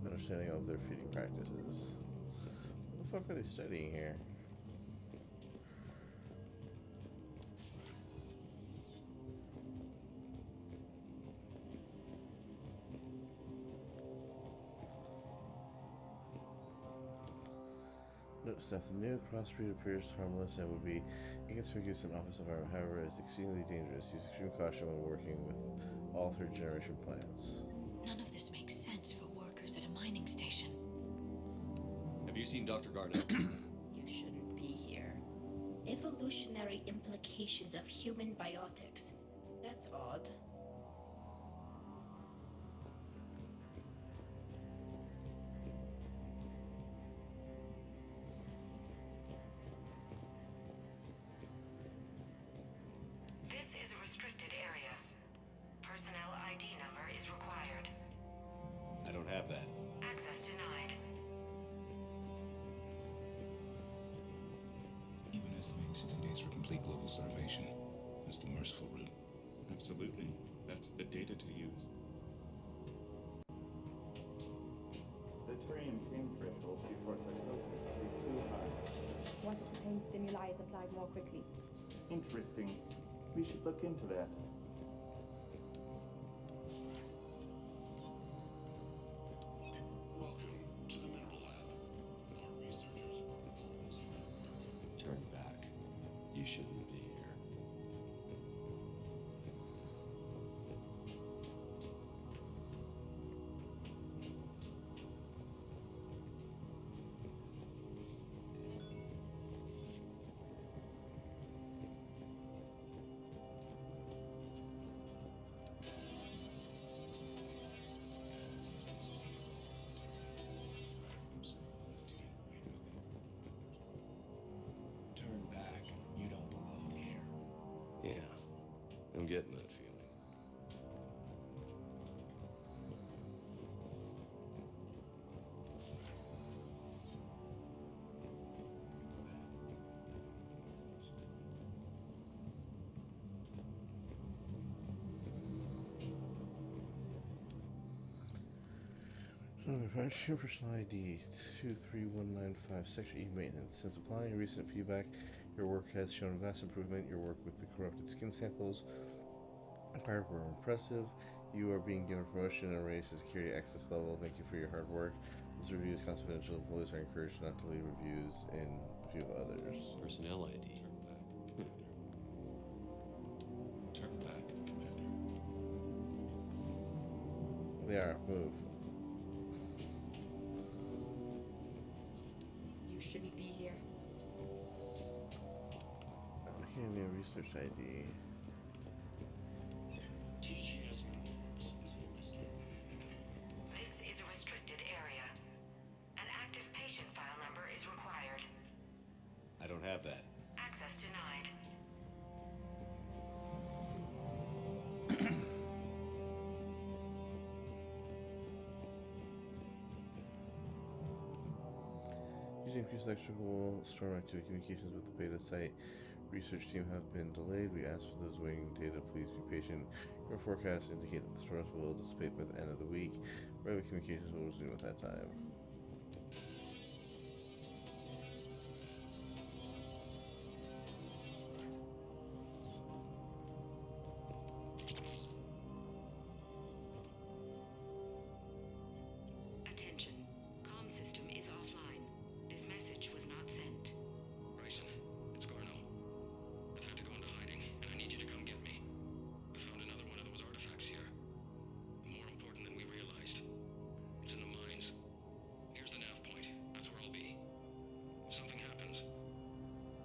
understanding of their feeding practices. What the fuck are they studying here? Note staff, the new crossbreed appears harmless and would be inconspicuous in office environment. However, it is exceedingly dangerous. Use extreme caution when working with all third-generation plants. None of this makes sense for workers at a mining station. Have you seen Dr. Garneau? You shouldn't be here. Evolutionary implications of human biotics. That's odd. This is a restricted area. Personnel ID number is required. I don't have that. Access denied. Even estimating 60 days for complete global starvation. That's the merciful route. Absolutely. That's the data to use. The Turian pain threshold before psychosis is too high. What if the pain stimuli is applied more quickly? Interesting. We should look into that. Welcome to the Mineral Lab. Our researchers are almost here. Turn back. You shouldn't be here. Turn back. You don't belong here. Yeah, I'm getting that feeling. Your personal ID 23195, Section E maintenance. Since applying recent feedback, your work has shown vast improvement. Your work with the corrupted skin samples acquired were impressive. You are being given promotion and raised to security access level. Thank you for your hard work. This review is confidential. Employees are encouraged not to leave reviews in view of others. Personnel ID. Turn back, Commander. They are. Move. You shouldn't be here. Give me a research ID. TGS Mineral Works is investing. This is a restricted area. An active patient file number is required. I don't have that. Access denied. Using increased electrical storm activity, communications with the beta site research team have been delayed. We ask for those waiting data, please be patient. Your forecasts indicate that the storms will dissipate by the end of the week. Regular communications will resume at that time. Attention. Comm system is offline. This message was not sent. Bryson, it's Garno. I've had to go into hiding, and I need you to come get me. I found another one of those artifacts here. More important than we realized. It's in the mines. Here's the nav point. That's where I'll be. If something happens,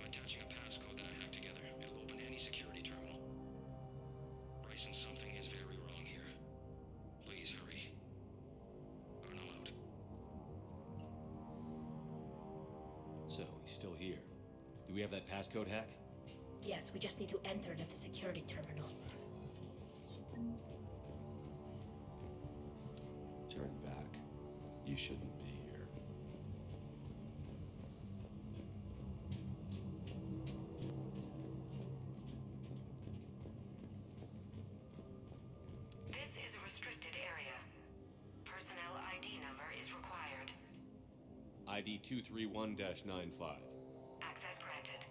I'm attaching a passcode that I hacked together. It'll open any security terminal. Bryson, something is very wrong here. Please hurry. Garno out. So, he's still here. Do we have that passcode hack? Yes, we just need to enter it at the security terminal. Turn back. You shouldn't be here. This is a restricted area. Personnel ID number is required. ID 231-95. Access granted.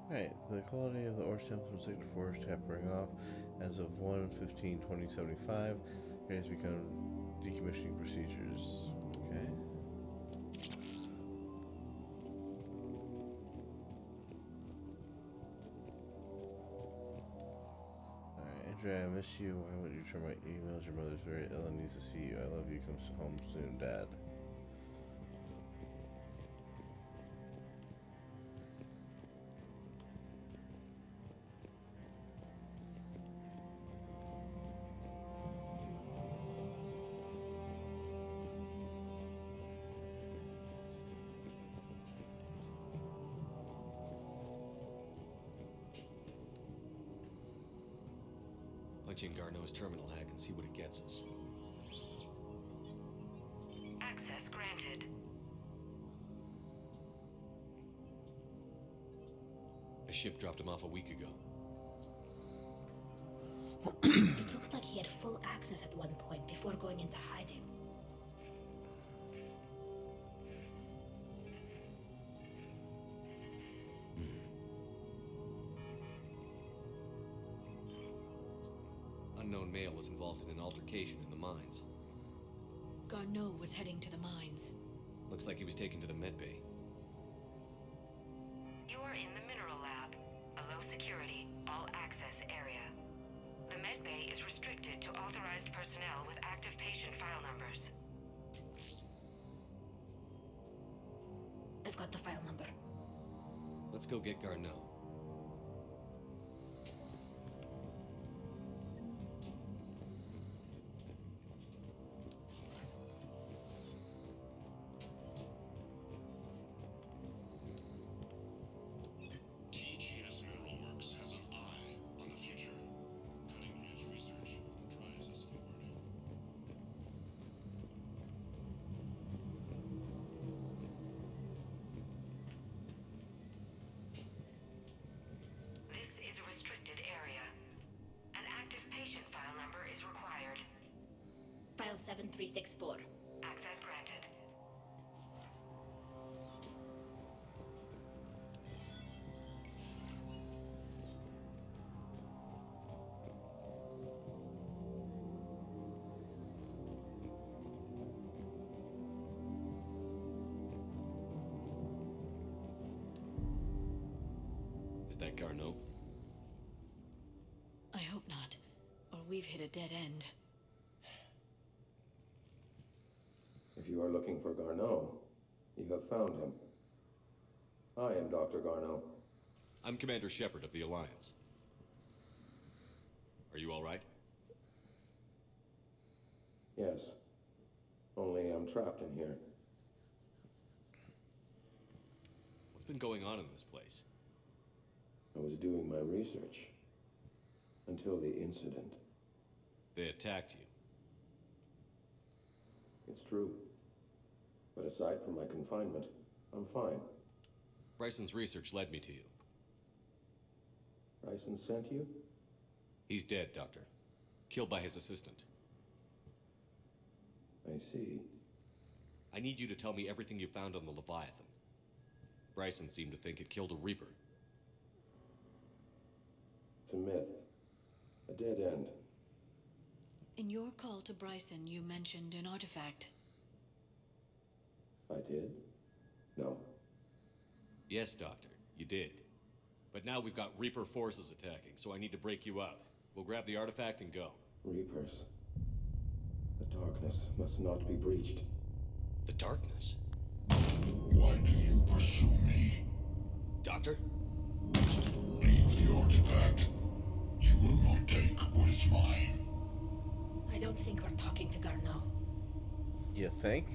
Alright, the quality of the ore samples from Sector 4 is tapering off. As of 1/15/2075, it has begun decommissioning procedures. Okay. Alright, Andrea, I miss you. Why won't you return my emails? Your mother's very ill and needs to see you. I love you. Come home soon, Dad. Punch in Garneau's terminal hack and see what it gets us. Access granted. A ship dropped him off a week ago. It looks like he had full access at one point before going into hiding. Unknown male was involved in an altercation in the mines. Garneau was heading to the mines. Looks like he was taken to the medbay. You are in the mineral lab, a low security, all access area. The medbay is restricted to authorized personnel with active patient file numbers. I've got the file number. Let's go get Garneau. TGS Mineral Works has an eye on the future. Cutting-edge research drives us forward. 364. Access granted. Is that Garneau? I hope not, or we've hit a dead end. If you are looking for Garneau, you have found him. I am Dr. Garneau. I'm Commander Shepard of the Alliance. Are you all right? Yes. Only I'm trapped in here. What's been going on in this place? I was doing my research. Until the incident. They attacked you. It's true. But aside from my confinement, I'm fine. Bryson's research led me to you. Bryson sent you? He's dead, Doctor. Killed by his assistant. I see. I need you to tell me everything you found on the Leviathan. Bryson seemed to think it killed a Reaper. It's a myth. A dead end. In your call to Bryson, you mentioned an artifact. I did? No. Yes, Doctor, you did. But now we've got Reaper forces attacking, so I need to break you up. We'll grab the artifact and go. Reapers. The darkness must not be breached. The darkness? Why do you pursue me? Doctor? Leave the artifact. You will not take what is mine. I don't think we're talking to Garneau. You think?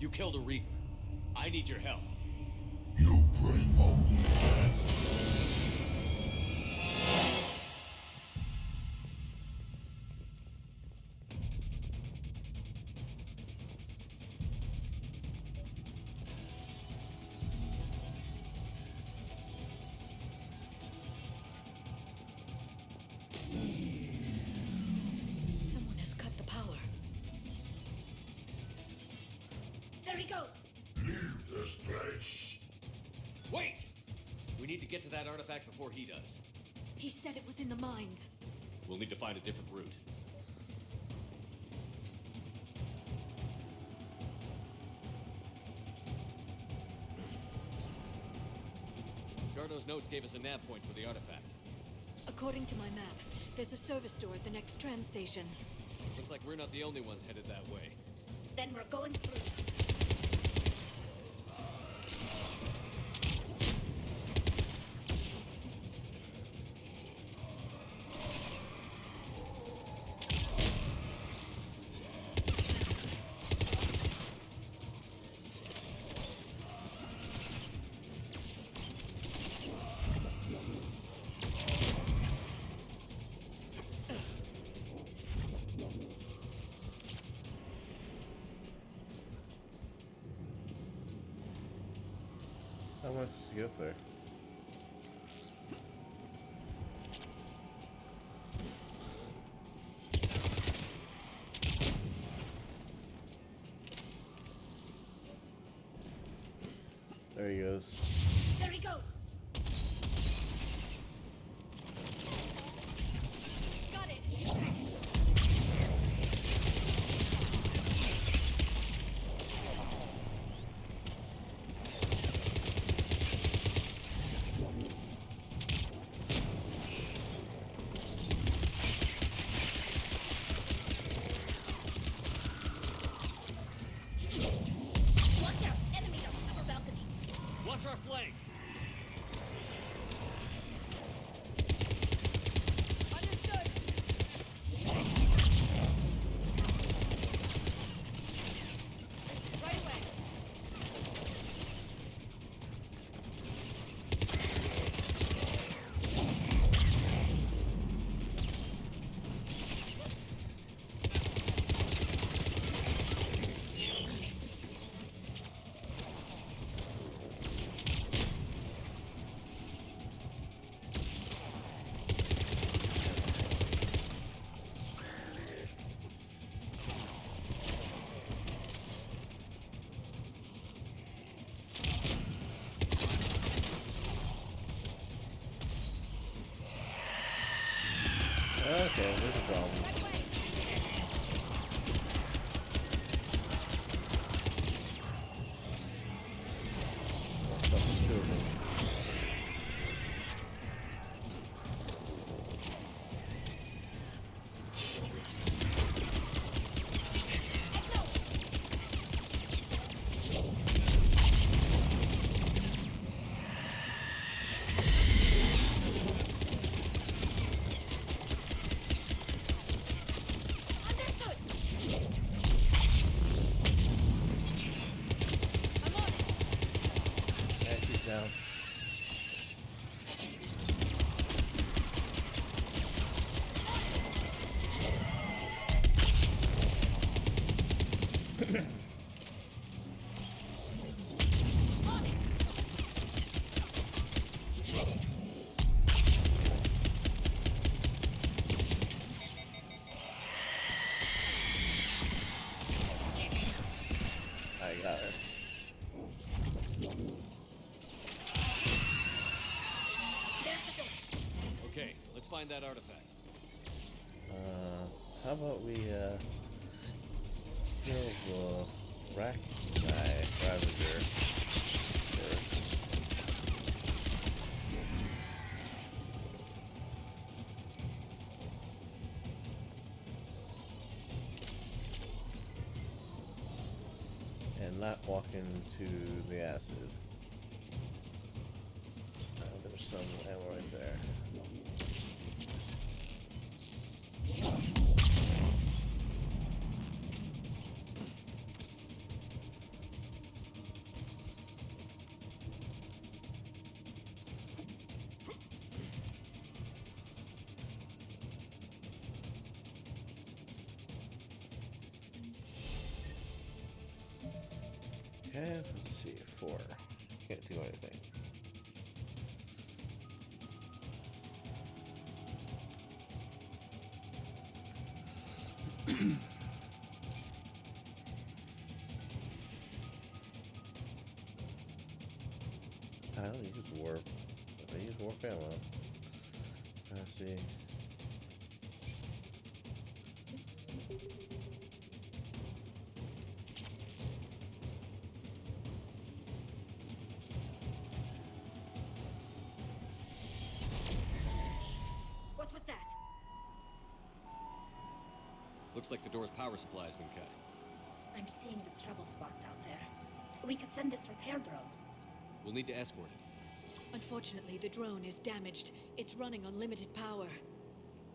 You killed a Reaper. I need your help. You bring only death. Someone has cut the power. There he goes! Leave this place. Wait! We need to get to that artifact before he does. He said it was in the mines. We'll need to find a different route. Garneau's notes gave us a nav point for the artifact. According to my map, there's a service door at the next tram station. Looks like we're not the only ones headed that way. Then we're going through. How am I supposed to get up there? There he goes. There he goes! Got it! Watch out! Enemies on the upper balcony! Watch our flank! I got her. Okay, let's find that artifact. How about we, kill the Rachni Ravager first. And not walk into the acid. There's some ammo right there. Okay, let's see, 4. Can't do anything. I don't use warp. I use warp ammo. Let's see. What was that? Looks like the door's power supply has been cut. I'm seeing the trouble spots out there. We could send this repair drone. We'll need to escort it. Unfortunately, the drone is damaged. It's running on limited power.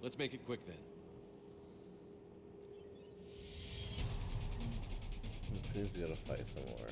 Let's make it quick then. Which means we gotta fight some more.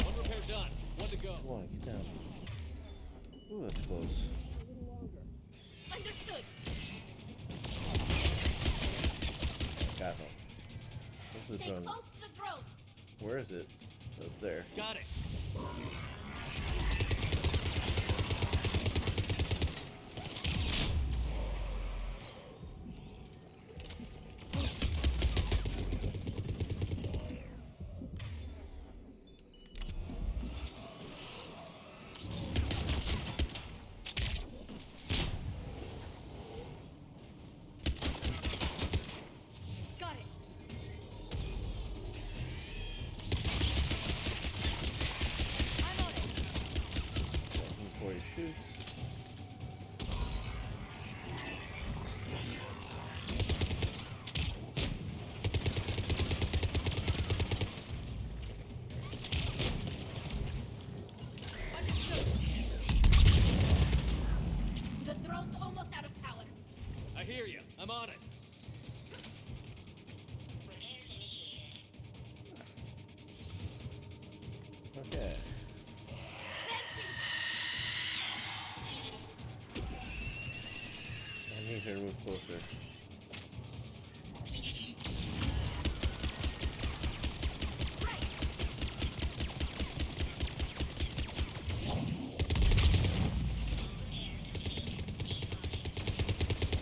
One repair done. One to go. Come on, get down. Ooh, that's close. Understood. Got him. Where's the Stay drone? close to the drone. Where is it? Oh, it's there. Got it. Got it. I'm on it. Before he shoots. The drone's almost out of power. I hear you. I'm on it. Okay. I need her to move closer.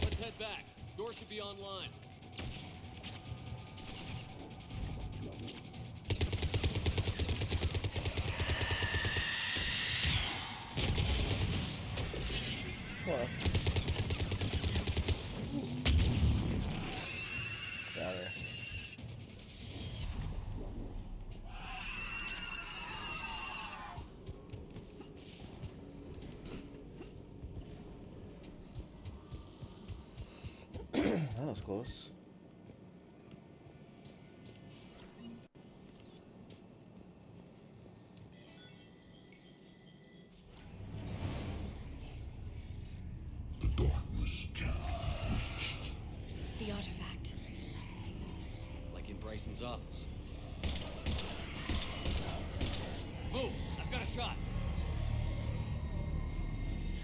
Let's head back. Door should be online. Come on. Got her. was close. The darkness can't be breached. The artifact. Like in Bryson's office. Move! I've got a shot!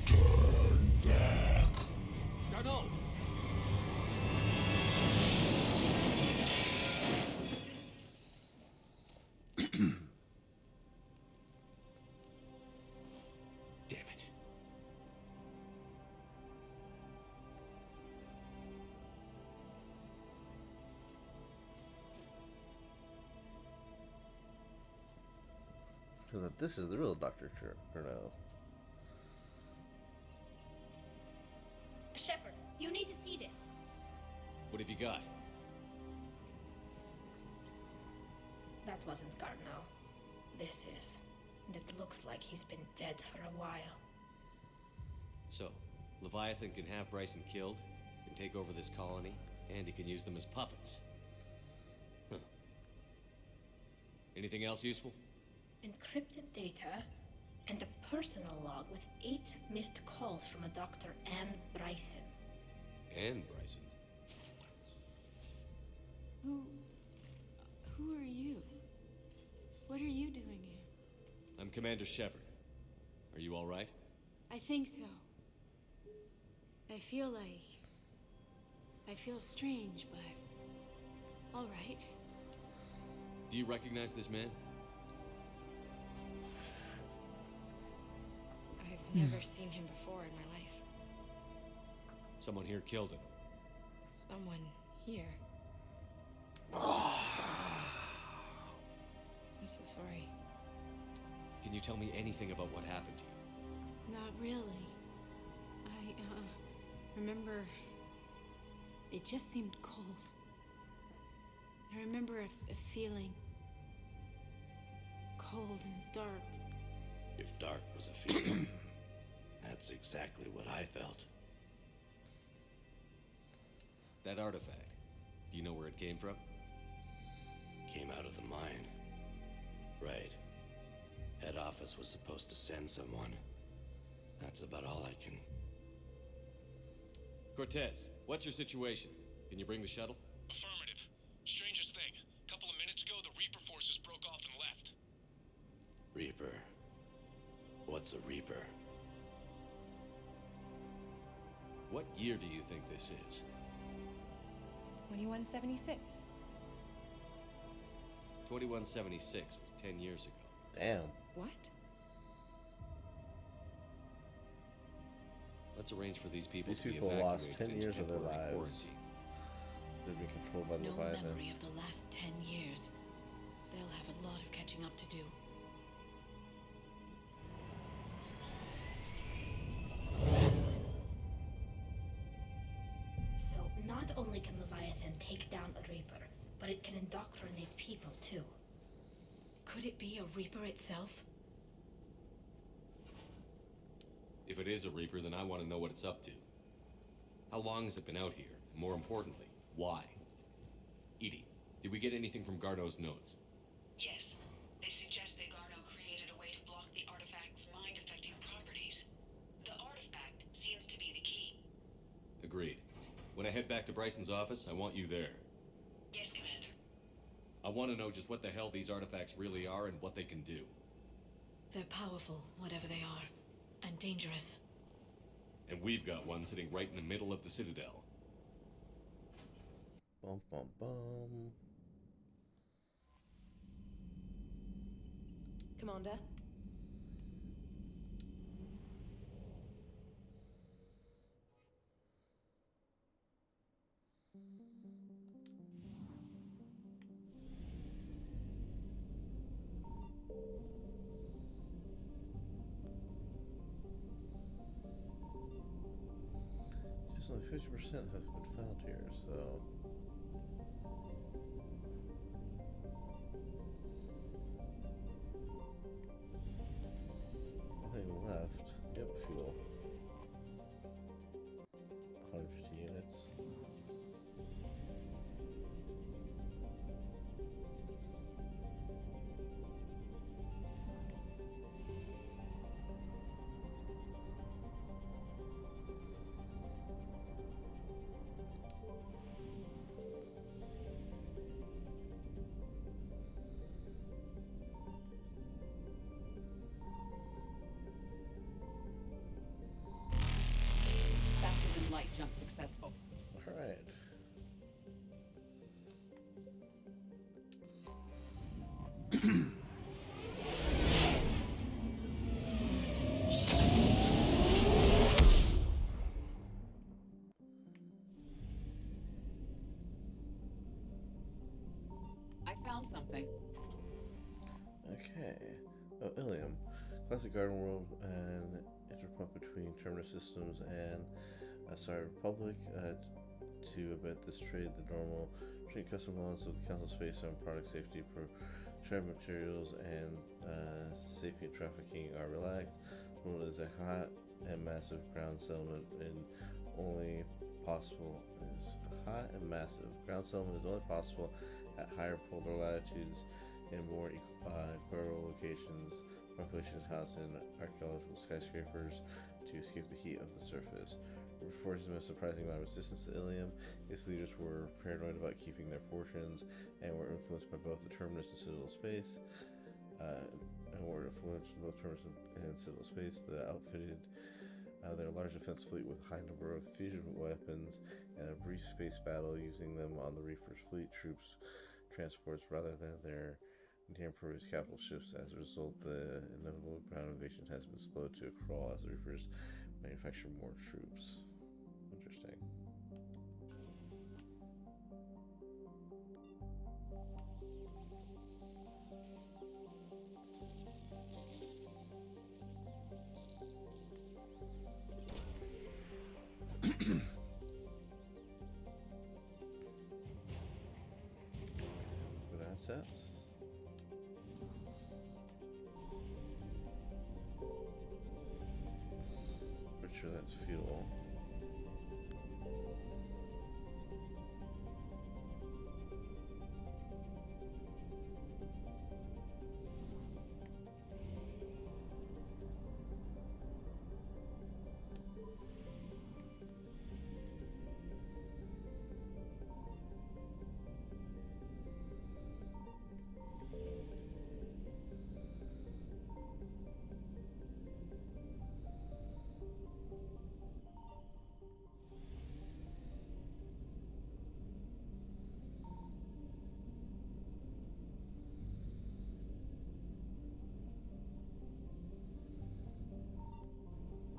Turn back. Garneau! Damn it. So that this is the real Dr. Chernow. Shepard, you need to see this. What have you got? That wasn't Garneau. This is. And it looks like he's been dead for a while. So, Leviathan can have Bryson killed, can take over this colony, and he can use them as puppets. Huh. Anything else useful? Encrypted data and a personal log with 8 missed calls from a Dr. Anne Bryson. Anne Bryson? Who are you? What are you doing here? I'm Commander Shepard. Are you all right? I think so. I feel strange, but all right. Do you recognize this man? I've never seen him before in my life. Someone here killed him. Someone here. I'm so sorry. Can you tell me anything about what happened to you? Not really. I remember it just seemed cold. I remember a feeling cold and dark. If dark was a feeling, that's exactly what I felt. That artifact, do you know where it came from? Came out of the mine. Right. Head office was supposed to send someone. That's about all I can... Cortez, what's your situation? Can you bring the shuttle? Affirmative. Strangest thing. A couple of minutes ago, the Reaper forces broke off and left. Reaper. What's a Reaper? What year do you think this is? 2176. 2176 was 10 years ago. Damn. What? Let's arrange for these people These to be people evacuated lost 10 into years of their temporary lives. quarantine. They've been controlled by the No Leviathan. memory of the last 10 years. They'll have a lot of catching up to do. So, not only can Leviathan take down a Reaper, but it can indoctrinate people too. Could it be a Reaper itself? If it is a Reaper, then I want to know what it's up to. How long has it been out here? And more importantly, why? Edie, did we get anything from Garneau's notes? Yes. They suggest that Garneau created a way to block the artifact's mind-affecting properties. The artifact seems to be the key. Agreed. When I head back to Bryson's office, I want you there. Yes, Commander. I want to know just what the hell these artifacts really are and what they can do. They're powerful, whatever they are. And dangerous. And we've got one sitting right in the middle of the Citadel. Bum bum bum. Commander? Just only 50% has been found here, so... Nothing left. Yep, fuel. 150 units. successful. Alright. I found something. Okay. Oh, Ilium. Classic Garden World and interplot between Terminus Systems and Star Republic to abet this trade. The normal trade custom laws of the Council Space on product safety, prescribed materials, and sapient trafficking are relaxed. The world is a hot and massive ground settlement and only possible at higher polar latitudes and more equatorial locations. Population is housed in archaeological skyscrapers to escape the heat of the surface. Forces the most surprising amount of resistance to Ilium. Its leaders were paranoid about keeping their fortunes and were influenced by both the Terminus and Citadel Space. The outfitted their large defense fleet with a high number of fusion weapons and a brief space battle using them on the Reaper's fleet troops transports rather than their near-impervious capital ships. As a result, the inevitable ground invasion has been slowed to a crawl as the Reapers manufacture more troops. Interesting. Good assets. Pretty sure that's fuel.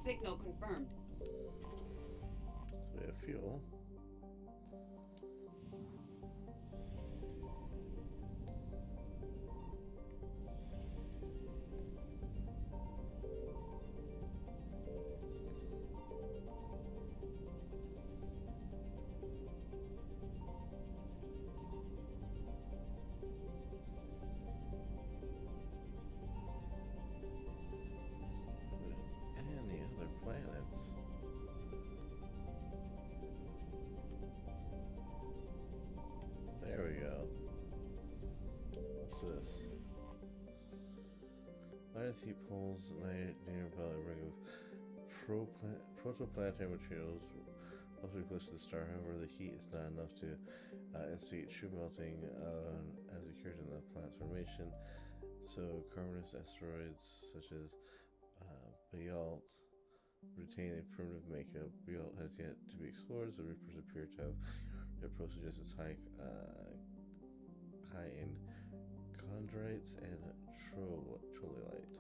Signal confirmed. So we have fuel. And the other planets. There we go. What's this? Minus heat poles near about a ring of protoplanetary materials relatively close to the star. However, the heat is not enough to instigate true melting as occurred in the planet's formation. So carbonous asteroids such as Bayalt retain a primitive makeup. Bayalt has yet to be explored. The Reapers appear to have their procedures as high in chondrites and trollolite.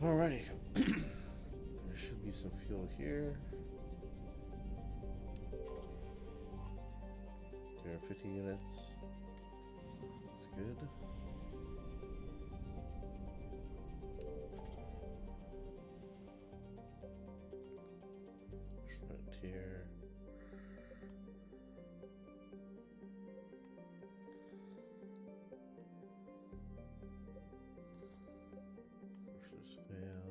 Alrighty. There should be some fuel here. 250 units. That's good. Frontier. Forces fail.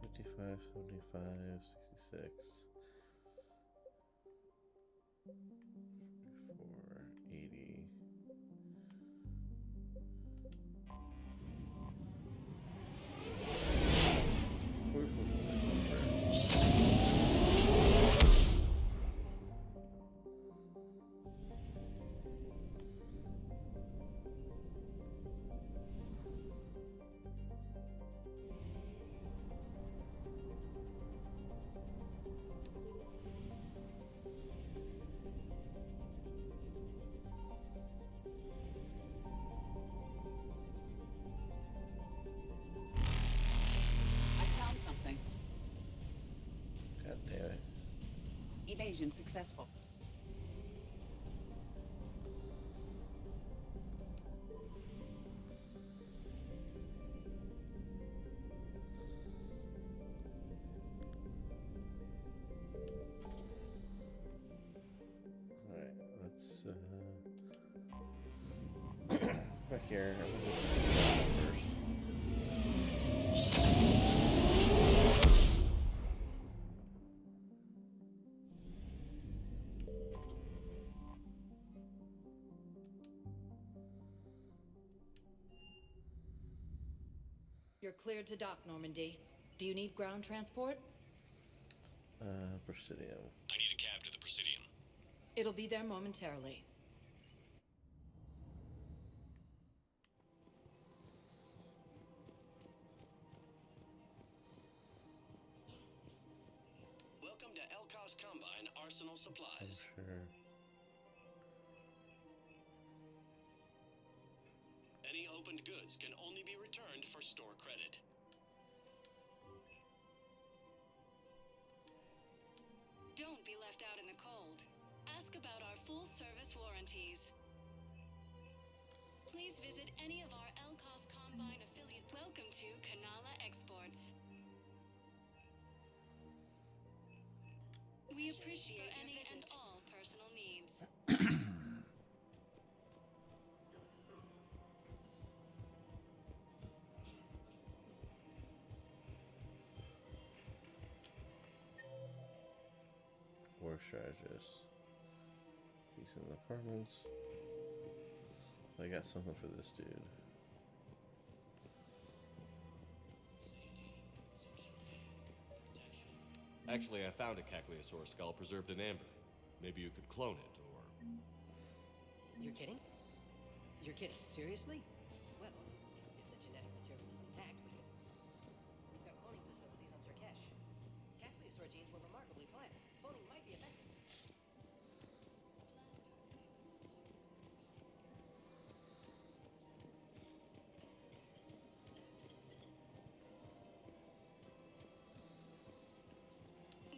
55, 75, 66. 480. Invasion successful. Alright, let's back here. First. You're cleared to dock, Normandy. Do you need ground transport? Presidium. I need a cab to the Presidium. It'll be there momentarily. Welcome to Elkos Combine Arsenal Supplies. I'm sure. Any opened goods can only be returned for store credit. Don't be left out in the cold. Ask about our full-service warranties. Please visit any of our Elkos Combine affiliate. Welcome to Kanala Exports. We appreciate any and all personal needs. War strategist. Decent apartments. I got something for this dude. Actually, I found a Cagliasaur skull preserved in amber. Maybe you could clone it, or... You're kidding? You're kidding. Seriously? Well, if the genetic material is intact, we could... We've got cloning facilities on Surkesh. Cagliasaur genes were remarkably pliable. Cloning might be effective.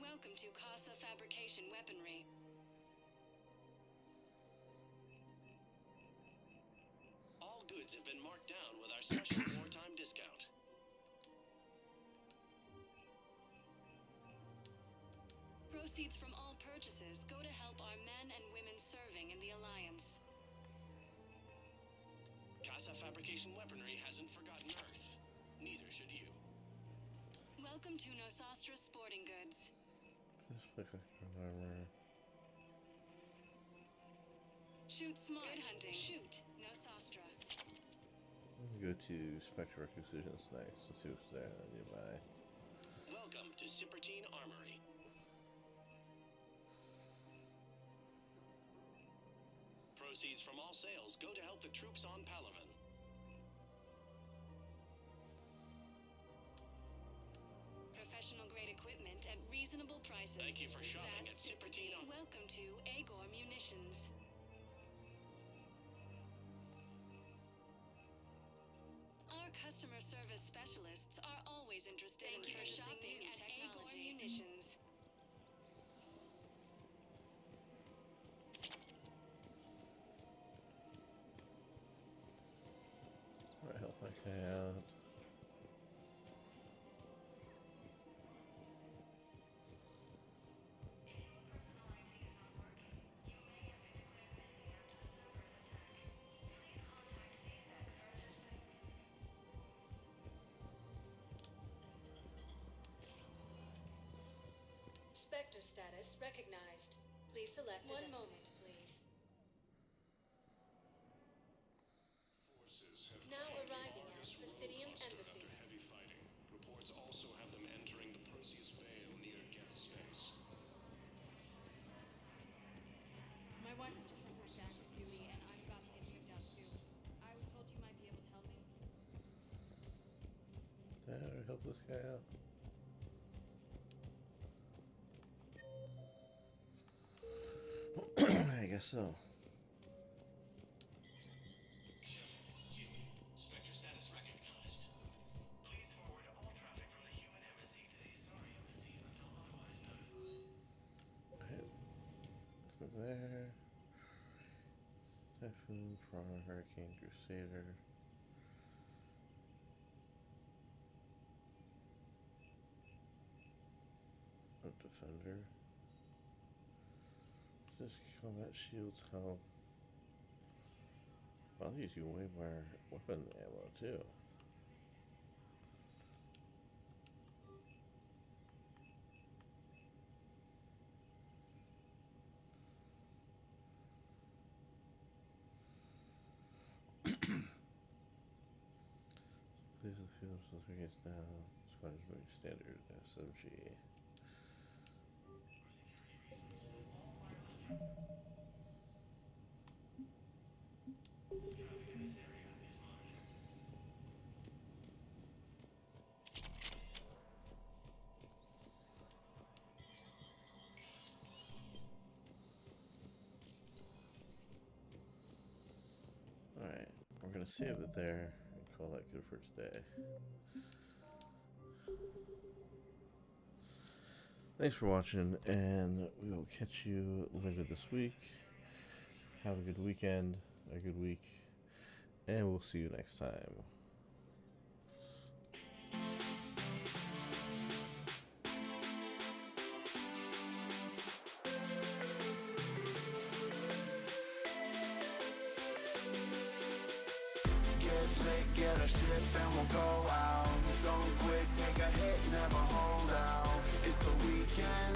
Welcome to Casa Fabrication Weaponry. All goods have been marked down with our special wartime discount. Proceeds from all purchases go to help our men and women serving in the Alliance. Casa Fabrication Weaponry hasn't forgotten Earth. Neither should you. Welcome to Nosastra Sporting Goods. Just click on armor. Shoot smart. Good hunting. Shoot Nosastra. Let me go to Spectre Requisitions next. Let's see what's there nearby. Welcome to Cipertine Armory. Proceeds from all sales go to help the troops on Palaven. Professional grade equipment at reasonable prices. Thank you for shopping at That's Cipertine. Welcome to Agor Munitions. Our customer service specialists are always interested in shopping at Agor Munitions. Alright, help that guy out. Spectre status recognized. Please select one moment, please. Forces have Now claimed arriving at Argus Presidium roller coaster Embassy. after heavy fighting. Reports also have them entering the Perseus Vale near Geth Space. My wife has just sent back to active duty, and I'm about to get checked out too. I was told you might be able to help me. That help this guy out. I guess so. Spectre status recognized. Please forward all traffic from the human embassy to the Asari embassy until otherwise noted. Typhoon, Piranha, Hurricane, Crusader. A Defender. This combat shields health. Well, these you way more weapon ammo too. Please the field so against now. Squadron's moving standard SMG. Alright, we're gonna save it there and call that good for today. Thanks for watching, and we will catch you later this week. Have a good weekend, a good week, and we'll see you next time. Get a ship and we'll go out. Don't quit, take a hit, never hold out. It's the weekend.